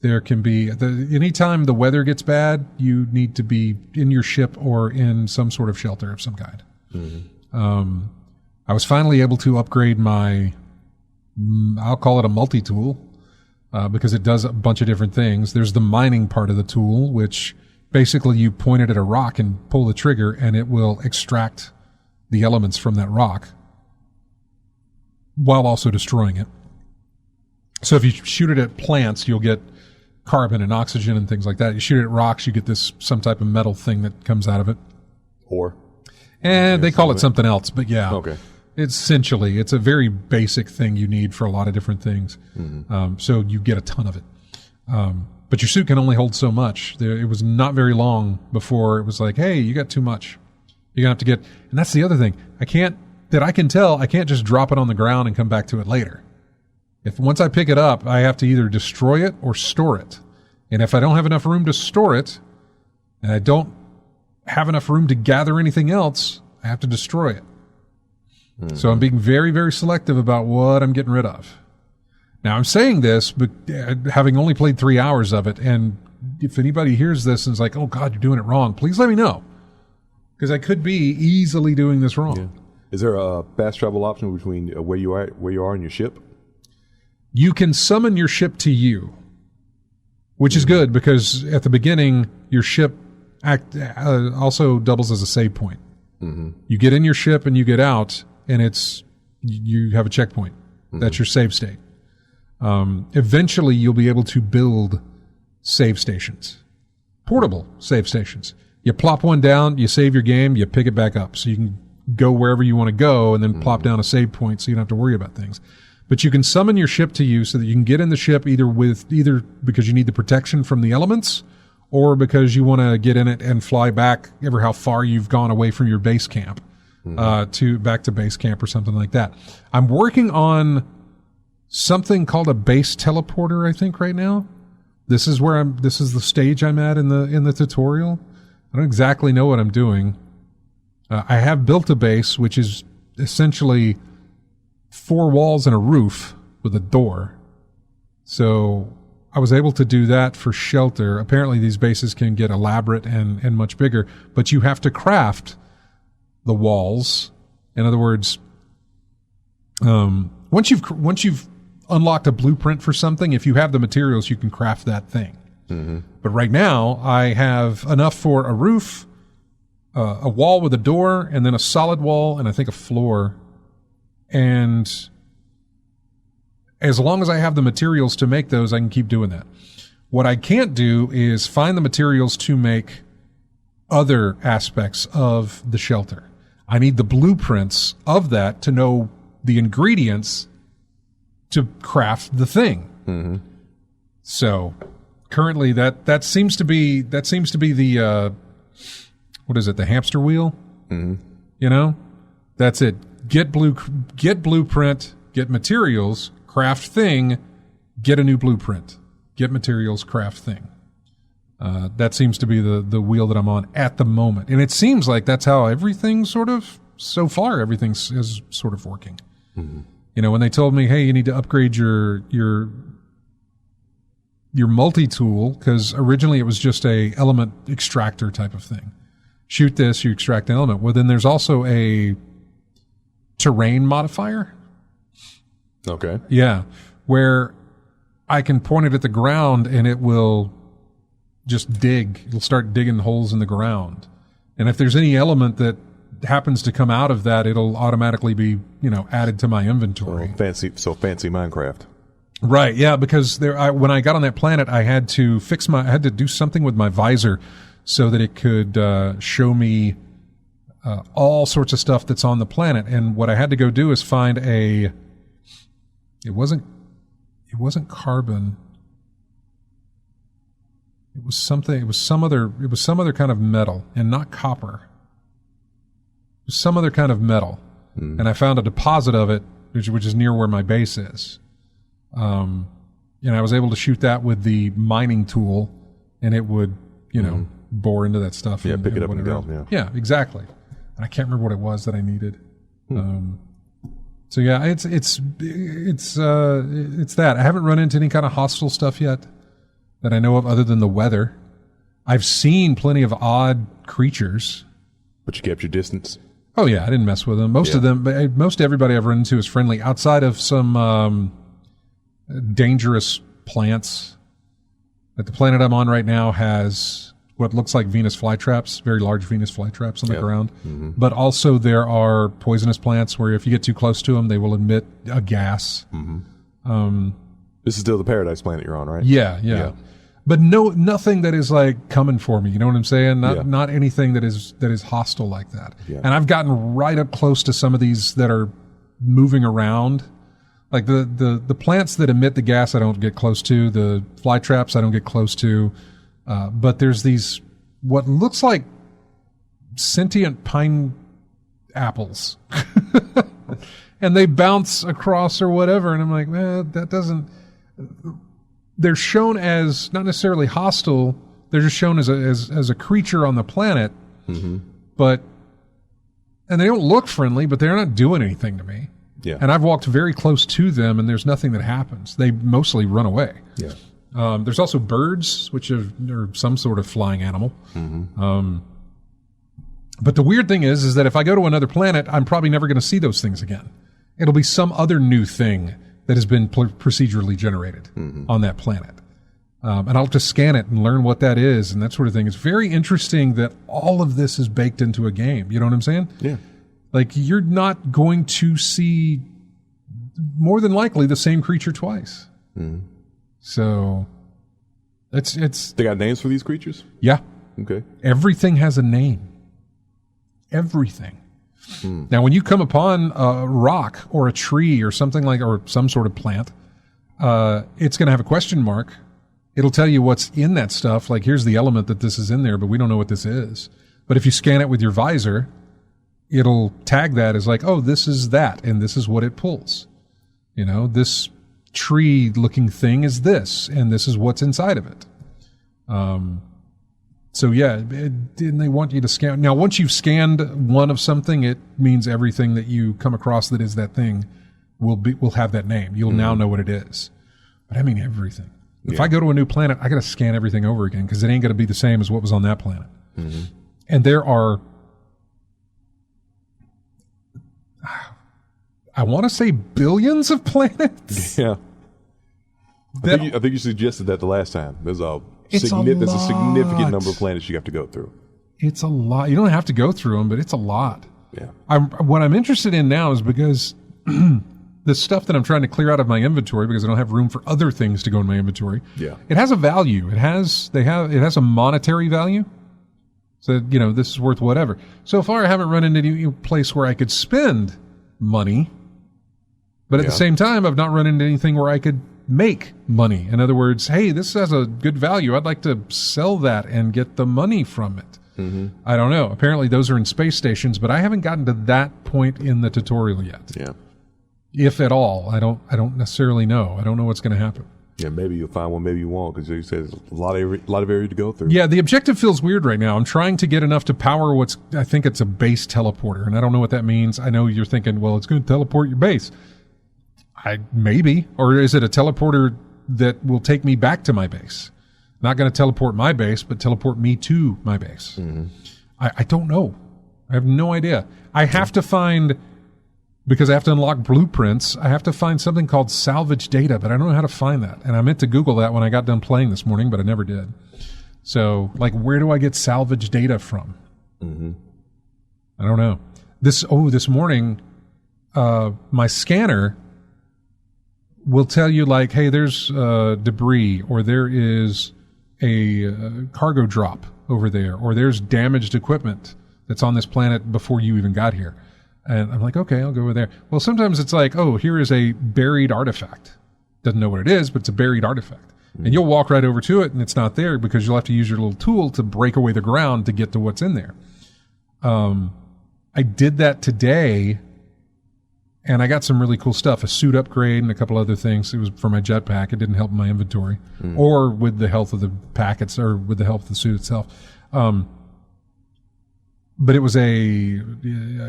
There can be, anytime the weather gets bad, you need to be in your ship or in some sort of shelter of some kind. I was finally able to upgrade my, I'll call it a multi-tool, because it does a bunch of different things. There's the mining part of the tool, which basically you point it at a rock and pull the trigger, and it will extract the elements from that rock while also destroying it. So if you shoot it at plants, you'll get carbon and oxygen and things like that. You shoot it at rocks, you get some type of metal thing that comes out of it. Ore. And they call it something else, but yeah. Okay. Essentially, it's a very basic thing you need for a lot of different things. So you get a ton of it. But your suit can only hold so much. It was not very long before it was like, hey, you got too much. You're going to have to get, and that's the other thing. I can't just drop it on the ground and come back to it later. Once I pick it up, I have to either destroy it or store it. And if I don't have enough room to store it, and I don't have enough room to gather anything else, I have to destroy it. Mm-hmm. So I'm being very, very selective about what I'm getting rid of. Now, I'm saying this, but having only played 3 hours of it, and if anybody hears this and is like, oh, God, you're doing it wrong, please let me know. Because I could be easily doing this wrong. Yeah. Is there a fast travel option between where you are in your ship? You can summon your ship to you, which is good because at the beginning, your ship also doubles as a save point. Mm-hmm. You get in your ship and you get out, and you have a checkpoint. Mm-hmm. That's your save state. Eventually, you'll be able to build save stations, portable save stations. You plop one down, you save your game, you pick it back up. So you can go wherever you want to go and then plop down a save point so you don't have to worry about things. But you can summon your ship to you so that you can get in the ship either because you need the protection from the elements or because you want to get in it and fly back ever how far you've gone away from your base camp, back to base camp or something like that. I'm working on something called a base teleporter, I think, right now. This is the stage I'm at in the tutorial. I don't exactly know what I'm doing. I have built a base, which is essentially 4 walls and a roof with a door. So I was able to do that for shelter. Apparently these bases can get elaborate and much bigger, but you have to craft the walls. In other words, once you've unlocked a blueprint for something, if you have the materials, you can craft that thing. Mm-hmm. But right now, I have enough for a roof, a wall with a door, and then a solid wall, and I think a floor. And as long as I have the materials to make those, I can keep doing that. What I can't do is find the materials to make other aspects of the shelter. I need the blueprints of that to know the ingredients to craft the thing. Mm-hmm. So currently that seems to be the what is it, the hamster wheel? Mm-hmm. You know, that's it. Get blueprint, get materials, craft thing, get a new blueprint, get materials, craft thing. That seems to be the wheel that I'm on at the moment, and it seems like that's how everything so far is sort of working. Mm-hmm. You know, when they told me, hey, you need to upgrade your multi-tool, because originally it was just a element extractor type of thing. Shoot this, you extract an element. Well, then there's also a terrain modifier. Okay. Yeah, where I can point it at the ground and it will just dig. It'll start digging holes in the ground. And if there's any element that happens to come out of that, it'll automatically be, added to my inventory. Fancy Minecraft. Right, yeah, because when I got on that planet, I had to do something with my visor so that it could show me all sorts of stuff that's on the planet. And what I had to go do is find it wasn't carbon. It was some other kind of metal, and not copper. It was some other kind of metal. Mm. And I found a deposit of it, which is near where my base is. And I was able to shoot that with the mining tool, and it would, bore into that stuff. Yeah, pick it up and go. Yeah, exactly. And I can't remember what it was that I needed. So yeah, it's that. I haven't run into any kind of hostile stuff yet that I know of, other than the weather. I've seen plenty of odd creatures. But you kept your distance. Oh yeah, I didn't mess with them. Most everybody I've run into is friendly, outside of some dangerous plants. Like the planet I'm on right now has what looks like Venus flytraps, very large Venus flytraps on the ground. Mm-hmm. But also there are poisonous plants where if you get too close to them, they will emit a gas. Mm-hmm. This is still the Paradise planet you're on, right? Yeah. But nothing that is like coming for me. You know what I'm saying? Not anything that is hostile like that. Yeah. And I've gotten right up close to some of these that are moving around. Like the plants that emit the gas, I don't get close to. The fly traps, I don't get close to. But there's these what looks like sentient pine apples, and they bounce across or whatever. And I'm like, man, that doesn't. They're shown as not necessarily hostile. They're just shown as a creature on the planet, but and they don't look friendly, but they're not doing anything to me. Yeah. And I've walked very close to them, and there's nothing that happens. They mostly run away. Yeah. There's also birds, which are some sort of flying animal. But the weird thing is that if I go to another planet, I'm probably never going to see those things again. It'll be some other new thing that has been procedurally generated on that planet. And I'll have to scan it and learn what that is and that sort of thing. It's very interesting that all of this is baked into a game. You know what I'm saying? Yeah. Like, you're not going to see, more than likely, the same creature twice. So, it's... They got names for these creatures? Yeah. Okay. Everything has a name. Everything. Now, when you come upon a rock or a tree or something like, or some sort of plant, it's going to have a question mark. It'll tell you what's in that stuff. Like, here's the element that this is in there, but we don't know what this is. But if you scan it with your visor, it'll tag that as like, oh, this is that, and this is what it pulls. You know, this tree-looking thing is this, and this is what's inside of it. So yeah, and they want you to scan. Now, once you've scanned one of something, it means everything that you come across that is that thing will have that name. You'll now know what it is. But I mean everything. If I go to a new planet, I got to scan everything over again because it ain't going to be the same as what was on that planet. And there are, I want to say, billions of planets. Yeah. I think you suggested that the last time. There's a significant number of planets you have to go through. It's a lot. You don't have to go through them, but it's a lot. Yeah. What I'm interested in now is because the stuff that I'm trying to clear out of my inventory, because I don't have room for other things to go in my inventory. Yeah. It has a value. It has a monetary value. So, you know, this is worth whatever. So far, I haven't run into any place where I could spend money. But at the same time, I've not run into anything where I could make money. In other words, hey, this has a good value. I'd like to sell that and get the money from it. I don't know. Apparently those are in space stations, but I haven't gotten to that point in the tutorial yet. Yeah. If at all. I don't necessarily know. I don't know what's going to happen. Yeah, maybe you'll find one, maybe you won't, because you said there's a lot of area to go through. Yeah, the objective feels weird right now. I'm trying to get enough to power I think it's a base teleporter, and I don't know what that means. I know you're thinking, well, it's going to teleport your base. Maybe. Or is it a teleporter that will take me back to my base? Not going to teleport my base, but teleport me to my base. I don't know. I have no idea. I have to find, because I have to unlock blueprints, I have to find something called salvage data, but I don't know how to find that. And I meant to Google that when I got done playing this morning, but I never did. So, like, where do I get salvage data from? I don't know. This morning, my scanner will tell you, like, hey, there's debris, or there is a cargo drop over there, or there's damaged equipment that's on this planet before you even got here. And I'm like, okay, I'll go over there. Well, sometimes it's like, oh, here is a buried artifact. Doesn't know what it is, but it's a buried artifact. And you'll walk right over to it, and it's not there because you'll have to use your little tool to break away the ground to get to what's in there. I did that today, and I got some really cool stuff, a suit upgrade and a couple other things. It was for my jetpack. It didn't help my inventory or with the health of the packets or with the health of the suit itself. But it was a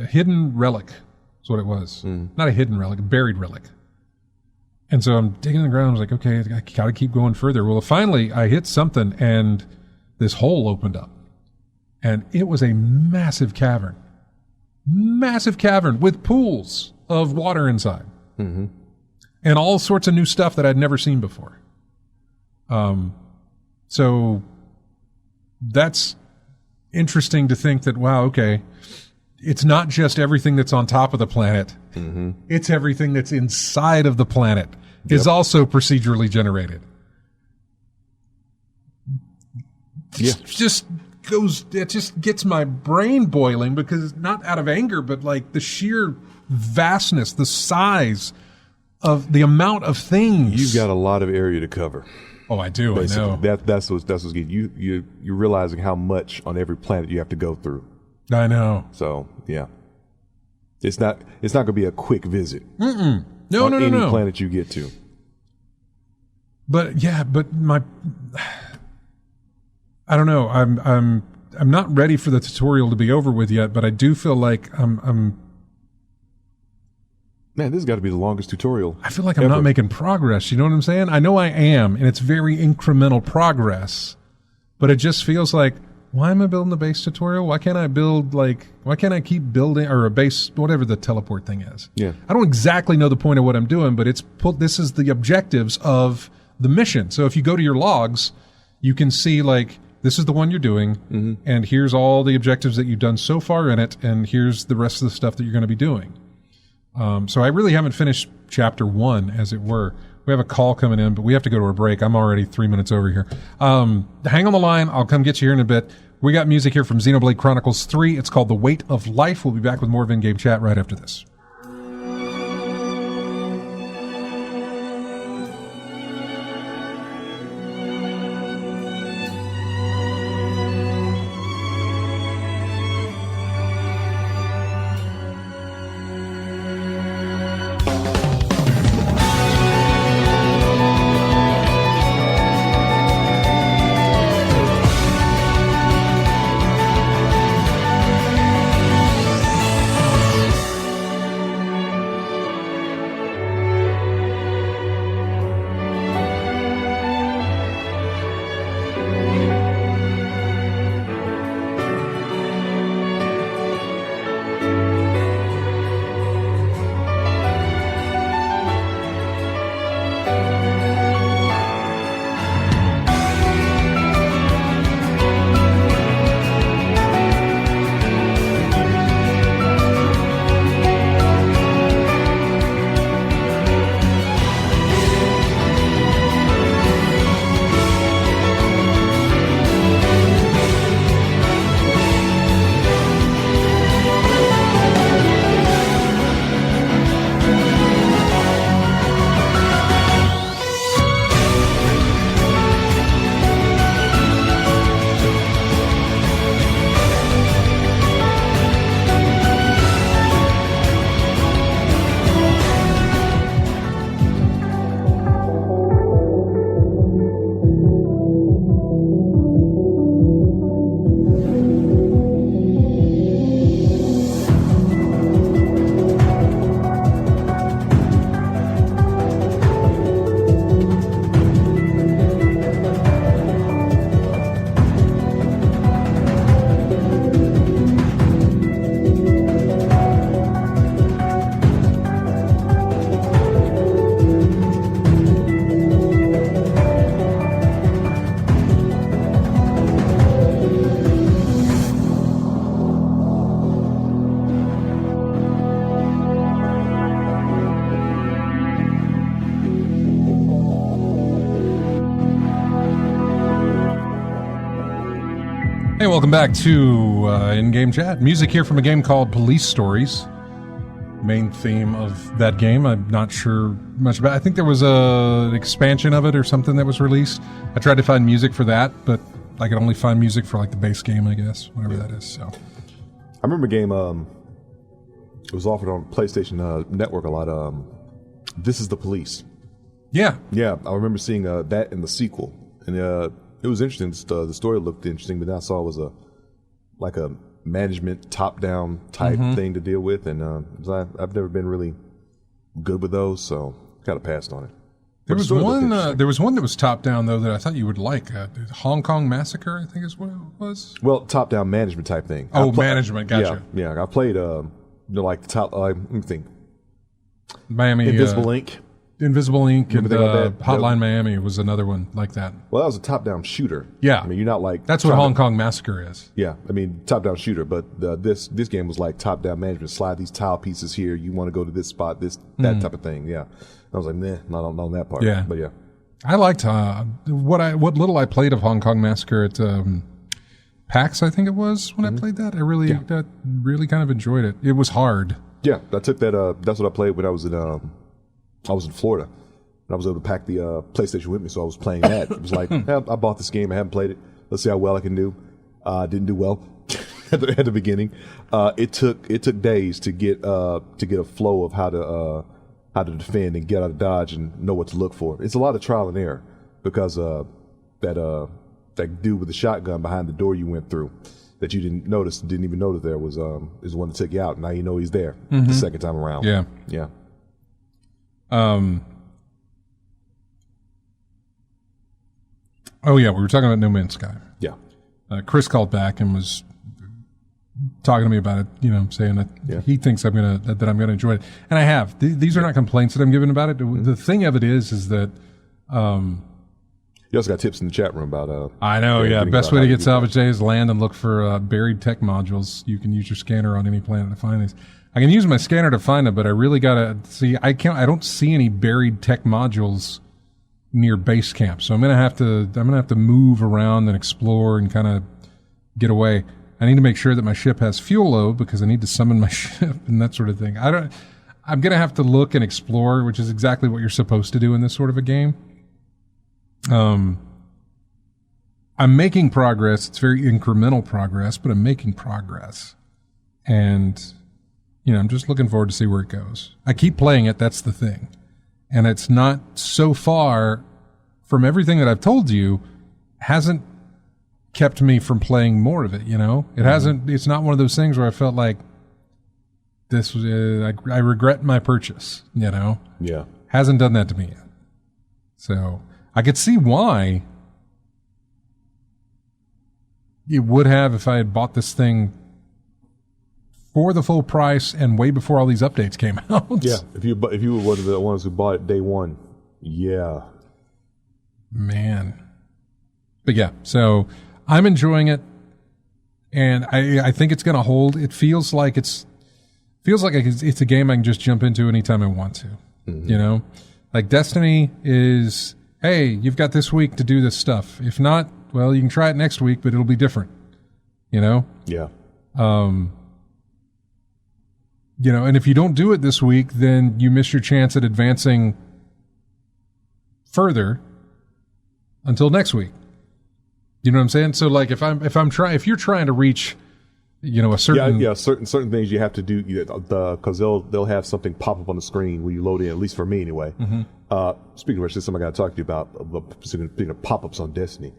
hidden relic. That's what it was. Not a hidden relic, a buried relic. And so I'm digging in the ground. I was like, okay, I got to keep going further. Well, finally, I hit something, and this hole opened up. And it was a massive cavern. Massive cavern with pools of water inside. And all sorts of new stuff that I'd never seen before. So that's interesting to think that, wow, okay, it's not just everything that's on top of the planet. It's everything that's inside of the planet is also procedurally generated. It just gets my brain boiling, because not out of anger, but like the sheer vastness, the size of the amount of things. You've got a lot of area to cover. Oh, I do. Basically. I know. That's what's good. You're realizing how much on every planet you have to go through. I know. So yeah, it's not going to be a quick visit. No, on any no. planet you get to. But I don't know. I'm not ready for the tutorial to be over with yet, but I do feel like I'm. Man, this has got to be the longest tutorial. I feel like I'm not making progress. You know what I'm saying? I know I am, and it's very incremental progress. But it just feels like, why am I building the base tutorial? Why can't I keep building, or a base, whatever the teleport thing is? Yeah. I don't exactly know the point of what I'm doing, but this is the objectives of the mission. So if you go to your logs, you can see like, this is the one you're doing, and here's all the objectives that you've done so far in it, and here's the rest of the stuff that you're going to be doing. So I really haven't finished chapter 1, as it were. We have a call coming in, but we have to go to a break. I'm already 3 minutes over here. Hang on the line. I'll come get you here in a bit. We got music here from Xenoblade Chronicles 3. It's called The Weight of Life. We'll be back with more of In-Game Chat right after this. Hey, welcome back to In-Game Chat. Music here from a game called Police Stories. Main theme of that game, I'm not sure much about. I think there was an expansion of it or something that was released. I tried to find music for that, but I could only find music for like the base game, I guess, whatever that is. So, I remember a game, it was offered on PlayStation Network a lot. This is the Police. Yeah. Yeah, I remember seeing that in the sequel. And it was interesting. The story looked interesting, but then I saw it was a management top-down type thing to deal with, and I've never been really good with those, so kind of passed on it. There was one that was top-down though that I thought you would like. Hong Kong Massacre, I think is what it was. Well, top-down management type thing. Management, gotcha. Yeah. I played like the top. Let me think. Miami Invisible Ink. Invisible Ink and that? Hotline Miami was another one like that. Well, that was a top-down shooter. Yeah. I mean, you're not like... That's what Hong Kong Massacre is. Yeah. I mean, top-down shooter, but this game was like top-down management. Slide these tile pieces here. You want to go to this spot, that type of thing. Yeah. I was like, not on that part. Yeah. But yeah. I liked what little I played of Hong Kong Massacre at PAX, I think it was, when I played that. I really kind of enjoyed it. It was hard. Yeah. I took that... that's what I played when I was in... I was in Florida, and I was able to pack the PlayStation with me, so I was playing that. It was like, I bought this game, I haven't played it. Let's see how well I can do. Didn't do well at the beginning. It took days to get a flow of how to defend and get out of dodge and know what to look for. It's a lot of trial and error because that dude with the shotgun behind the door you went through that you didn't even notice there was is the one that took you out. Now you know he's there the second time around. Yeah. Yeah. Oh yeah, we were talking about No Man's Sky. Yeah. Chris called back and was talking to me about it, saying that he thinks that I'm gonna enjoy it, and I have. These are not complaints that I'm giving about it. The thing of it is that. You also got tips in the chat room about. I know, yeah. Best way to get salvage day is land and look for buried tech modules. You can use your scanner on any planet to find these. I can use my scanner to find them, but I really gotta see. I don't see any buried tech modules near base camp, so I'm gonna have to move around and explore and kind of get away. I need to make sure that my ship has fuel load because I need to summon my ship and that sort of thing. I'm gonna have to look and explore, which is exactly what you're supposed to do in this sort of a game. I'm making progress. It's very incremental progress, but I'm making progress. And, I'm just looking forward to see where it goes. I keep playing it. That's the thing. And it's not so far from everything that I've told you hasn't kept me from playing more of it. It hasn't, it's not one of those things where I felt like this was, I regret my purchase, Yeah. Hasn't done that to me yet. So I could see why it would have if I had bought this thing for the full price and way before all these updates came out. Yeah, if you were one of the ones who bought it day one, yeah. Man. But yeah, so I'm enjoying it, and I think it's going to hold. It feels like it's a game I can just jump into anytime I want to. Mm-hmm. Like Destiny is, hey, you've got this week to do this stuff. If not, well, you can try it next week, but it'll be different. Yeah. And if you don't do it this week, then you miss your chance at advancing further until next week. You know what I'm saying? So like if you're trying to reach, a certain certain things you have to do because they'll have something pop up on the screen when you load in. At least for me, anyway. Mm-hmm. Speaking of which, this is something I got to talk to you about. Speaking of pop-ups on Destiny,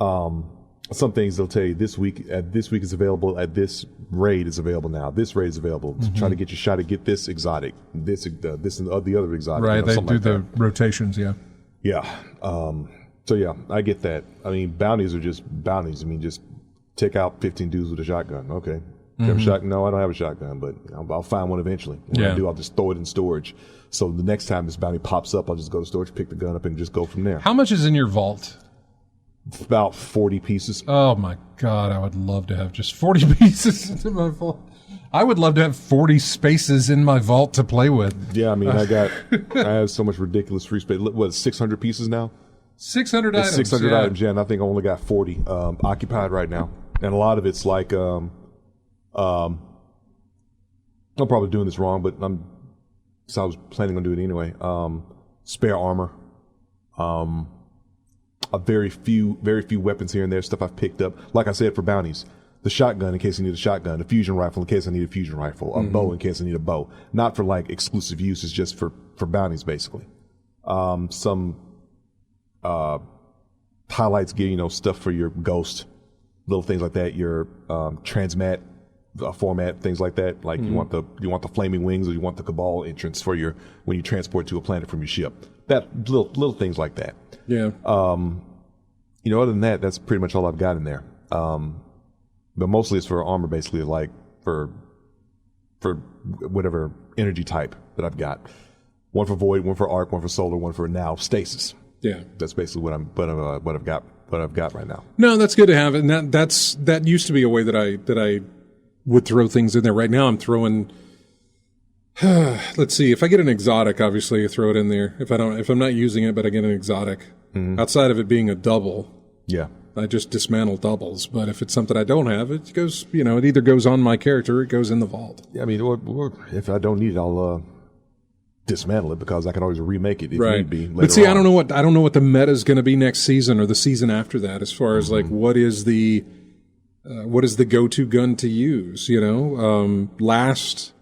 some things they'll tell you this week is available at this raid is available now. This raid is available. Mm-hmm. Try to get your shot to get this exotic, this and the other exotic. Right, they do the rotations. Yeah. Yeah. So yeah, I get that. I mean, bounties are just bounties. I mean, just take out 15 dudes with a shotgun. Okay. You have a shotgun? No, I don't have a shotgun, but I'll find one eventually. When I do, I'll just throw it in storage. So the next time this bounty pops up, I'll just go to storage, pick the gun up, and just go from there. How much is in your vault? About 40 pieces. Oh my God, I would love to have just 40 pieces in my vault. I would love to have 40 spaces in my vault to play with. Yeah, I mean, I have so much ridiculous free space. What, 600 pieces now? 600 items. 600 items, yeah, and I think I only got 40 occupied right now. And a lot of it's like, I'm probably doing this wrong, but so I was planning on doing it anyway. Spare armor, a very few weapons here and there, stuff I've picked up. Like I said, for bounties, the shotgun in case I need a shotgun, a fusion rifle in case I need a fusion rifle, a bow in case I need a bow. Not for like exclusive use, it's just for bounties basically. Some highlights gear, stuff for your ghost, little things like that, your transmat format, things like that. Like you want the flaming wings, or you want the Cabal entrance for when you transport to a planet from your ship. That little things like that. Yeah. Other than that, that's pretty much all I've got in there. But mostly it's for armor, basically, like for whatever energy type that I've got. One for void, one for arc, one for solar, one for now stasis. Yeah. That's basically what I've got right now. No, that's good to have, and that used to be a way that I would throw things in there. Right now, I'm throwing. Let's see. If I get an exotic, obviously, I throw it in there. If I'm not using it, but I get an exotic, outside of it being a double, yeah, I just dismantle doubles. But if it's something I don't have, it goes. It either goes on my character, or it goes in the vault. Yeah, I mean, or if I don't need it, I'll dismantle it because I can always remake it if right. need be. But see, on. I don't know what the meta is going to be next season or the season after that, as far as like what is the go-to gun to use. You know, last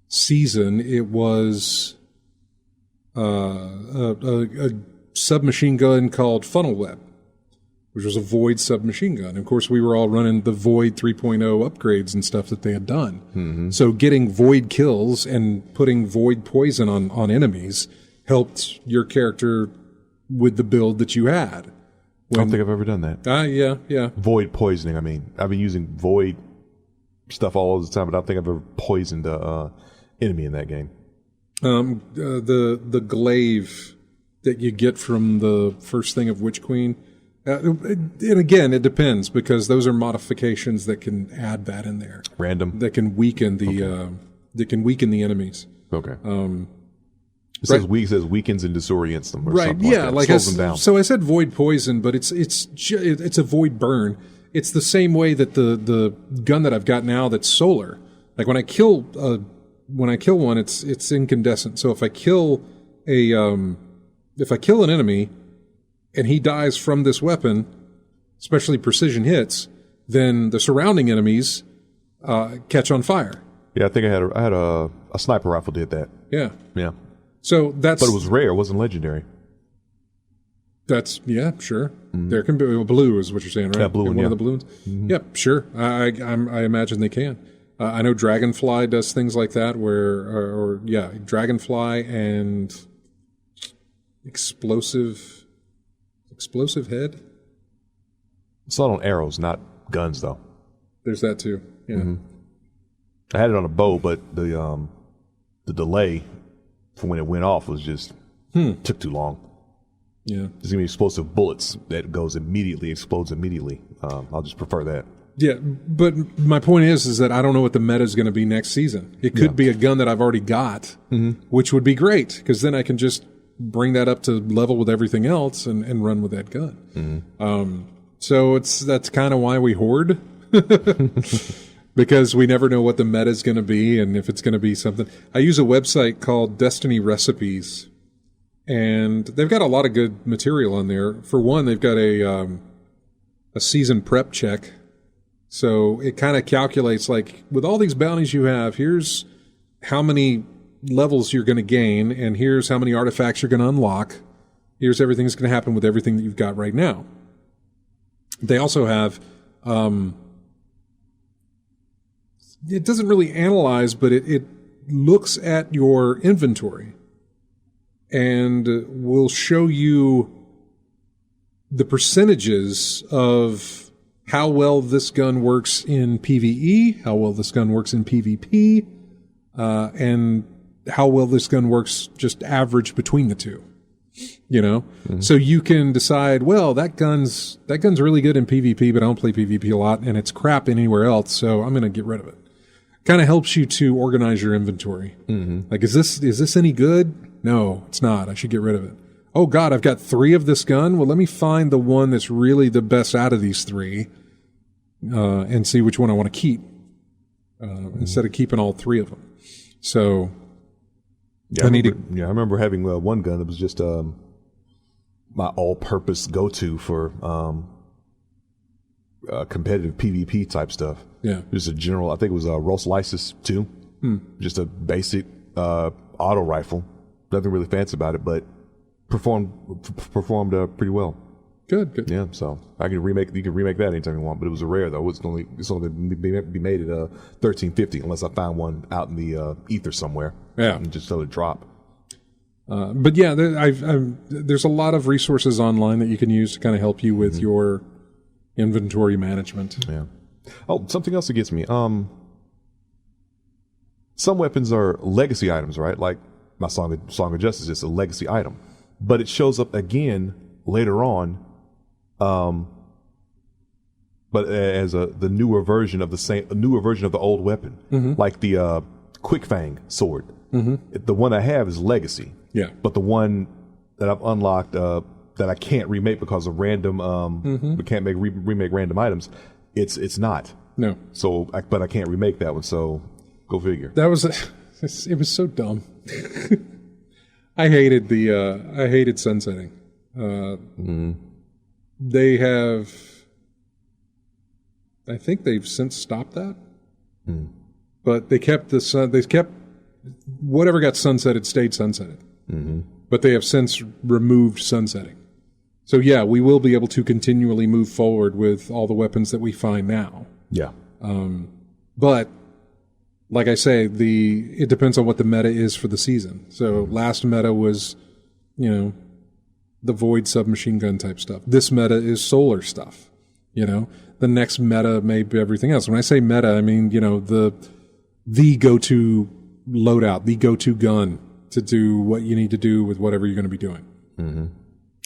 season it was a submachine gun called Funnel Web, which was a Void submachine gun. Of course, we were all running the Void 3.0 upgrades and stuff that they had done. Mm-hmm. So getting Void kills and putting Void poison on enemies helped your character with the build that you had. I don't think I've ever done that. Yeah. Void poisoning, I mean. I've been using Void stuff all the time, but I don't think I've ever poisoned an enemy in that game. The glaive that you get from the first thing of Witch Queen, and again, it depends because those are modifications that can add that in there. Random that can weaken the enemies. Okay. It says weakens and disorients them. Or right. Something Yeah. like that. Slows them down. So I said void poison, but it's a void burn. It's the same way that the gun that I've got now that's solar. Like when I kill one, it's incandescent. So if I kill an enemy and he dies from this weapon, especially precision hits, then the surrounding enemies catch on fire. Yeah, I think I had a sniper rifle did that. Yeah. Yeah. So that's. But it was rare. It wasn't legendary. That's sure. Mm-hmm. There can be blue is what you're saying, right? Yeah, blue one. Of the balloons. Mm-hmm. Yep, sure. I imagine they can. I know Dragonfly does things like that, where Dragonfly and explosive head. It's not on arrows, not guns, though. There's that too. Yeah. Mm-hmm. I had it on a bow, but the delay for when it went off was just took too long. Yeah, there's gonna be explosive bullets that explodes immediately. I'll just prefer that. Yeah, but my point is that I don't know what the meta is going to be next season. It could be a gun that I've already got, which would be great because then I can just bring that up to level with everything else and run with that gun. Mm-hmm. So that's kind of why we hoard. Because we never know what the meta is going to be and if it's going to be something. I use a website called Destiny Recipes, and they've got a lot of good material on there. For one, they've got a season prep check. So it kind of calculates, like, with all these bounties you have, here's how many levels you're going to gain, and here's how many artifacts you're going to unlock. Here's everything that's going to happen with everything that you've got right now. They also have... it doesn't really analyze, but it looks at your inventory and will show you the percentages of how well this gun works in PvE, how well this gun works in PvP, and how well this gun works just average between the two. You know, so you can decide, well, that gun's really good in PvP, but I don't play PvP a lot, and it's crap anywhere else, so I'm going to get rid of it. Kind of helps you to organize your inventory. Mm-hmm. Like, is this any good? No, it's not. I should get rid of it. Oh God, I've got 3 of this gun. Well, let me find the one that's really the best out of these 3, and see which one I want to keep, instead of keeping all 3 of them. So, I remember having one gun that was just my all-purpose go-to for competitive PvP type stuff. Yeah, just a general. I think it was a Ross-Lysis 2, just a basic auto rifle. Nothing really fancy about it, but performed pretty well. Good. Yeah, so you can remake that anytime you want. But it was a rare though. It's only be made at 1350 unless I find one out in the ether somewhere. Yeah, and just let it drop. But yeah, there's a lot of resources online that you can use to kind of help you with your inventory management. Yeah. Oh, something else that gets me. Some weapons are legacy items, right? Like my Song of Justice is a legacy item, but it shows up again later on. But as the newer version of the old weapon, like the Quick Fang sword. The one I have is legacy. Yeah. But the one that I've unlocked that I can't remake because of random, we can't remake random items. It's not. No. So, but I can't remake that one. So, go figure. It was so dumb. I hated sunsetting. They have, I think they've since stopped that, but they kept whatever got sunsetted stayed sunsetted. But they have since removed sunsetting. So yeah, we will be able to continually move forward with all the weapons that we find now. Yeah. But like I say, it depends on what the meta is for the season. So last meta was, the Void submachine gun type stuff. This meta is solar stuff. The next meta may be everything else. When I say meta, I mean, the go-to loadout, the go-to gun to do what you need to do with whatever you're going to be doing.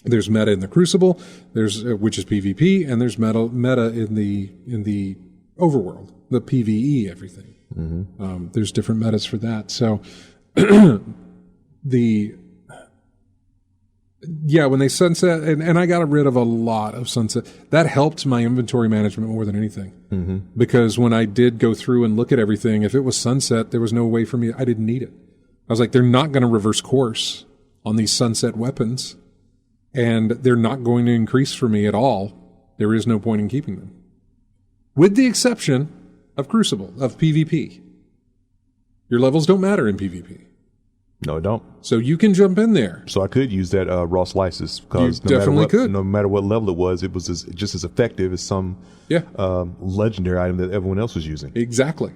There's meta in the Crucible, which is PvP, and there's meta in the overworld, the PvE everything. There's different metas for that. So when they sunset, and I got rid of a lot of sunset, that helped my inventory management more than anything. Because when I did go through and look at everything, if it was sunset, there was no way for me, I didn't need it. I was like, they're not going to reverse course on these sunset weapons, and they're not going to increase for me at all. There is no point in keeping them. With the exception of Crucible, of PvP. Your levels don't matter in PvP. No, it don't. So you can jump in there. So I could use that raw slices because no matter what level it was just as effective as some legendary item that everyone else was using. Exactly.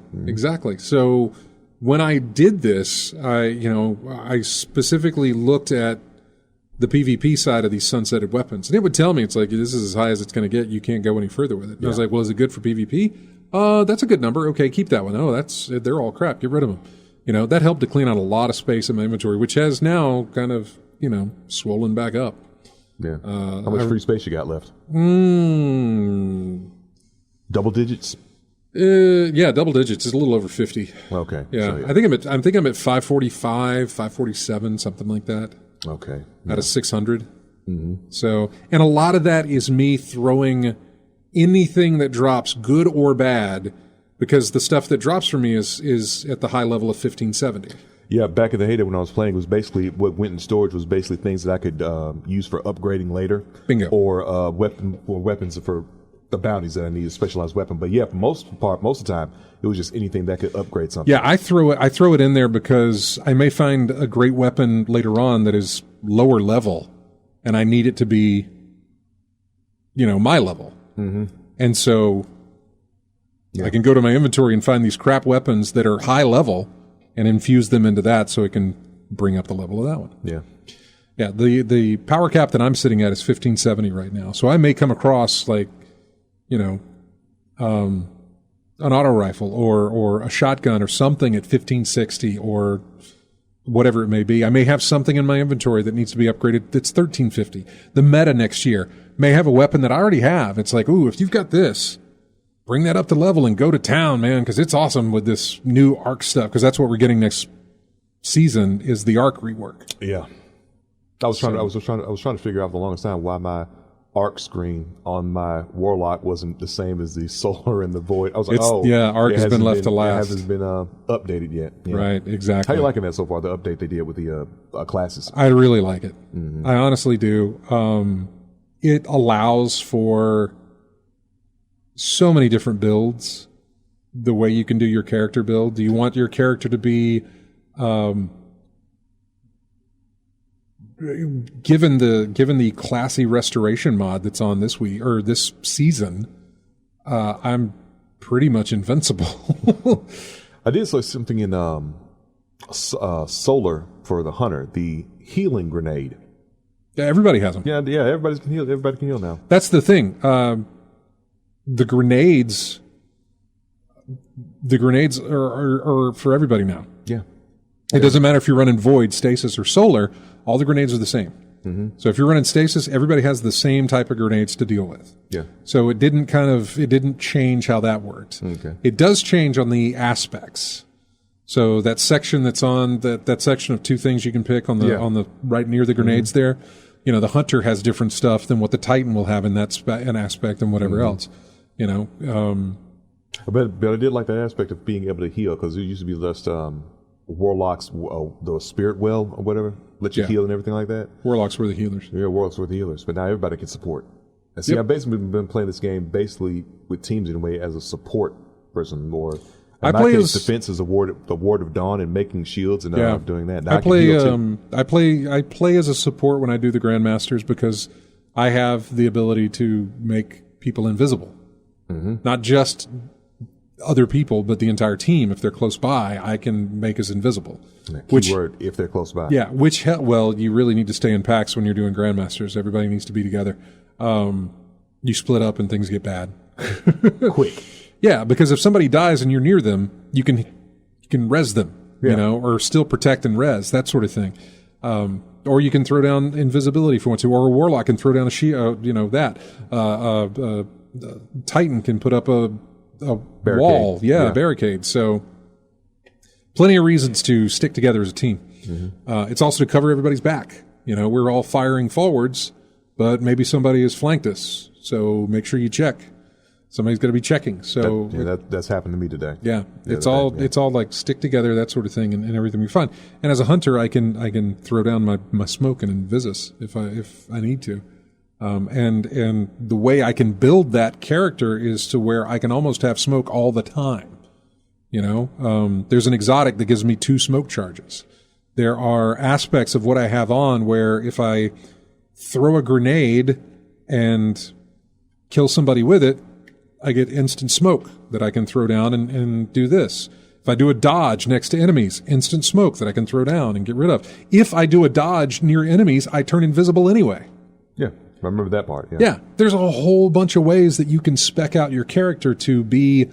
So when I did this, I specifically looked at the PvP side of these sunsetted weapons, and it would tell me, it's like, this is as high as it's going to get. You can't go any further with it. And I was like, well, is it good for PvP? That's a good number. Okay, keep that one. Oh, they're all crap. Get rid of them. That helped to clean out a lot of space in my inventory, which has now kind of, swollen back up. Yeah. How much free space you got left? Double digits? Yeah, double digits. It's a little over 50. Okay. Yeah. So, I think I'm at 545, 547, something like that. Okay. Out of 600. So, and a lot of that is me throwing anything that drops, good or bad, because the stuff that drops for me is at the high level of 1570. Yeah, back in the heyday when I was playing, it was basically what went in storage was basically things that I could use for upgrading later. Bingo. Or weapons for the bounties that I need, a specialized weapon. But yeah, for most of the time, it was just anything that could upgrade something. Yeah, I throw it in there because I may find a great weapon later on that is lower level, and I need it to be, my level. And so I can go to my inventory and find these crap weapons that are high level and infuse them into that so it can bring up the level of that one. Yeah. Yeah, the power cap that I'm sitting at is 1570 right now. So I may come across an auto rifle or a shotgun or something at 1560 or whatever it may be. I may have something in my inventory that needs to be upgraded that's 1350. The meta next year may have a weapon that I already have. It's like, ooh, if you've got this, bring that up to level and go to town, man, because it's awesome with this new ARC stuff, because that's what we're getting next season is the ARC rework. Yeah. I was trying to figure out for the longest time why my ARC screen on my Warlock wasn't the same as the Solar and the Void. I was like, ARC has been left to last. It hasn't been updated yet. Yeah. Right, exactly. How are you liking that so far, the update they did with the classes? I really like it. I honestly do. It allows for so many different builds, the way you can do your character build. Do you want your character to be... Given the classy restoration mod that's on this week or this season, I'm pretty much invincible. I did see something in Solar for the Hunter, the healing grenade. Yeah, everybody has them. Yeah, everybody can heal. Everybody can heal now. That's the thing. The grenades are for everybody now. Yeah. It doesn't matter if you're running Void, Stasis, or Solar. All the grenades are the same. So if you're running Stasis, everybody has the same type of grenades to deal with. Yeah. So it didn't change how that worked. Okay. It does change on the aspects. So that section that's on that section of two things you can pick on the right near the grenades there, the Hunter has different stuff than what the Titan will have in that an aspect and whatever else. But I did like that aspect of being able to heal because it used to be just warlocks, the spirit well or whatever, let you heal and everything like that. Warlocks were the healers. Yeah, warlocks were the healers, but now everybody can support. And see, I've basically been playing this game basically with teams in a way as a support person, or in my case, defense is the ward of dawn and making shields and doing that. Now I play as a support when I do the Grandmasters because I have the ability to make people invisible, not just other people, but the entire team. If they're close by, I can make us invisible. Keyword, if they're close by. Yeah, you really need to stay in packs when you're doing Grandmasters. Everybody needs to be together. You split up and things get bad. Quick. Yeah, because if somebody dies and you're near them, you can res them, or still protect and res, that sort of thing. Or you can throw down invisibility if you want to, or a warlock can throw down a shield, Titan can put up a wall, barricade. So plenty of reasons to stick together as a team. It's also to cover everybody's back. We're all firing forwards, but maybe somebody has flanked us. So make sure you check. Somebody's got to be checking. So that's happened to me today. Yeah, it's all like stick together, that sort of thing, and everything will be fine. And as a hunter, I can throw down my smoke and invis if I need to. And the way I can build that character is to where I can almost have smoke all the time. There's an exotic that gives me 2 smoke charges. There are aspects of what I have on where if I throw a grenade and kill somebody with it, I get instant smoke that I can throw down and do this. If I do a dodge next to enemies, instant smoke that I can throw down and get rid of. If I do a dodge near enemies, I turn invisible anyway. Yeah. I remember that part. Yeah. There's a whole bunch of ways that you can spec out your character to be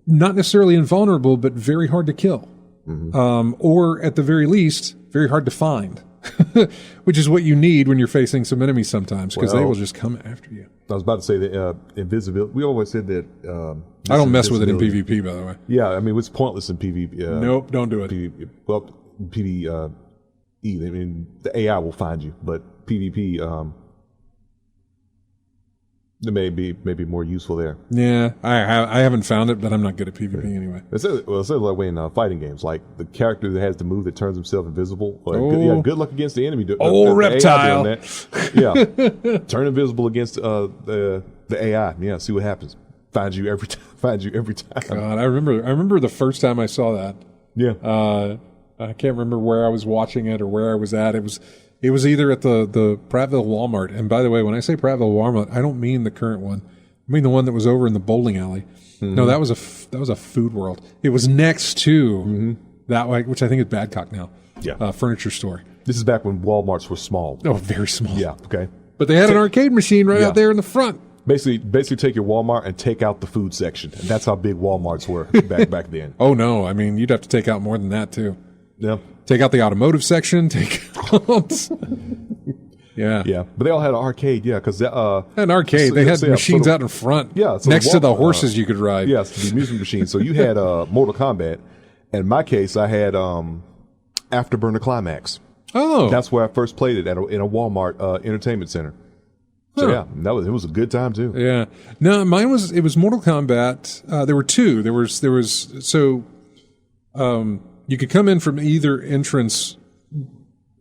not necessarily invulnerable, but very hard to kill. Or at the very least, very hard to find, which is what you need when you're facing some enemies sometimes, because they will just come after you. I was about to say that invisibility. We always said that. I don't mess with it in PvP, by the way. Yeah, I mean, it's pointless in PvP. Nope, don't do it. PvE. I mean, the AI will find you, but PvP. It may be more useful there. Yeah, I haven't found it, but I'm not good at PvP anyway. It's that way in fighting games. Like the character that has the move that turns himself invisible. Like, good luck against the enemy. Reptile. Yeah, turn invisible against the AI. Yeah, see what happens. Find you every time. God, I remember the first time I saw that. Yeah. I can't remember where I was watching it or where I was at. It was either at the Prattville Walmart. And by the way, when I say Prattville Walmart, I don't mean the current one. I mean the one that was over in the bowling alley. No, that was a Food World. It was next to that way, which I think is Badcock now. Yeah. Furniture store. This is back when Walmarts were small. Oh, very small. Yeah. Okay. But they had an arcade machine right out there in the front. Basically take your Walmart and take out the food section. And that's how big Walmarts were back then. Oh no, I mean you'd have to take out more than that too. Yeah. Take out the automotive section. Yeah. But they all had an arcade. Yeah, because an arcade. They had machines out in front. Yeah, so next to the horses you could ride. Yes, the amusement machine. So you had Mortal Kombat. And in my case, I had Afterburner Climax. Oh, that's where I first played it in a Walmart entertainment center. So it was a good time too. Yeah. No, mine was Mortal Kombat. There were 2. There was you could come in from either entrance,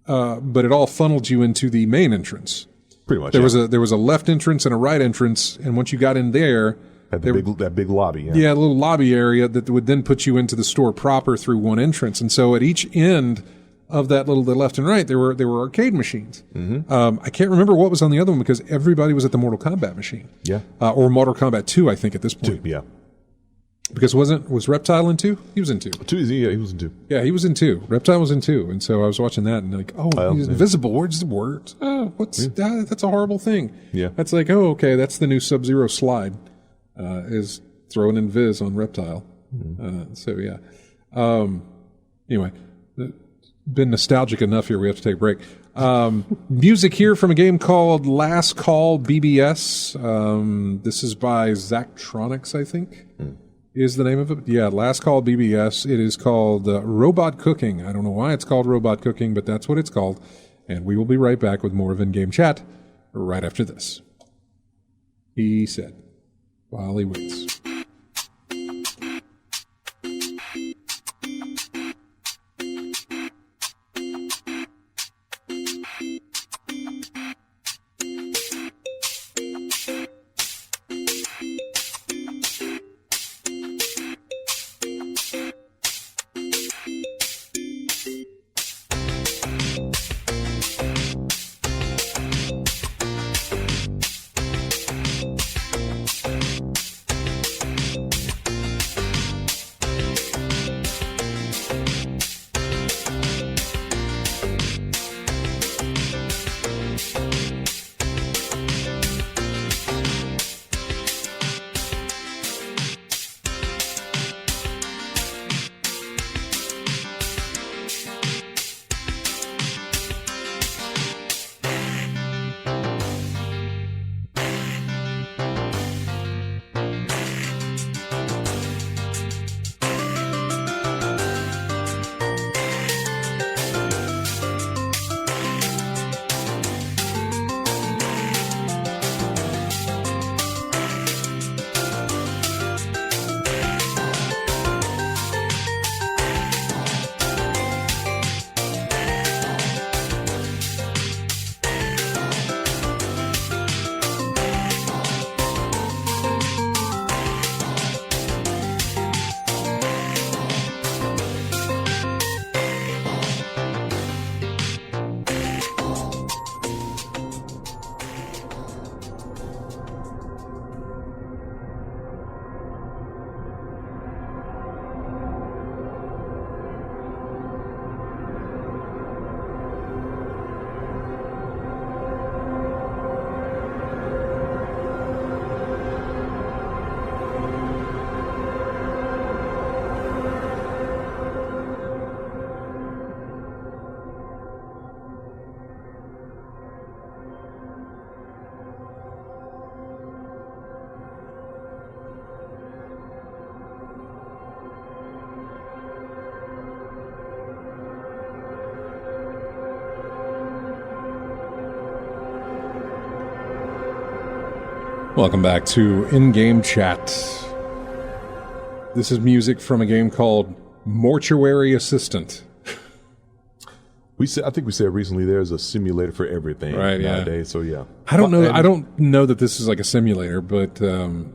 but it all funneled you into the main entrance. Pretty much. There was a left entrance and a right entrance, and once you got in there, that big lobby. Yeah, a little lobby area that would then put you into the store proper through one entrance. And so at each end of that the left and right, there were arcade machines. I can't remember what was on the other one because everybody was at the Mortal Kombat machine. Yeah. Or Mortal Kombat 2, I think, at this point. 2, yeah. Because was Reptile in 2? He was in 2. 2, yeah, he was in 2. Yeah, he was in 2. Reptile was in 2. And so I was watching that and like, he's invisible. Where's the word? Oh, that's a horrible thing. Yeah. That's like, okay, that's the new Sub-Zero slide, is throwing invis on Reptile. So yeah. Anyway, been nostalgic enough here. We have to take a break. Music here from a game called Last Call BBS. This is by Zachtronics, I think. Is the name of it? Yeah, Last Call BBS. It is called Robot Cooking. I don't know why it's called Robot Cooking, but that's what it's called. And we will be right back with more of In-Game Chat right after this. He said, while he waits. Welcome back to In-Game Chat. This is music from a game called Mortuary Assistant. I think we said recently there's a simulator for everything nowadays. So yeah, I don't know. I don't know that this is like a simulator, but I'm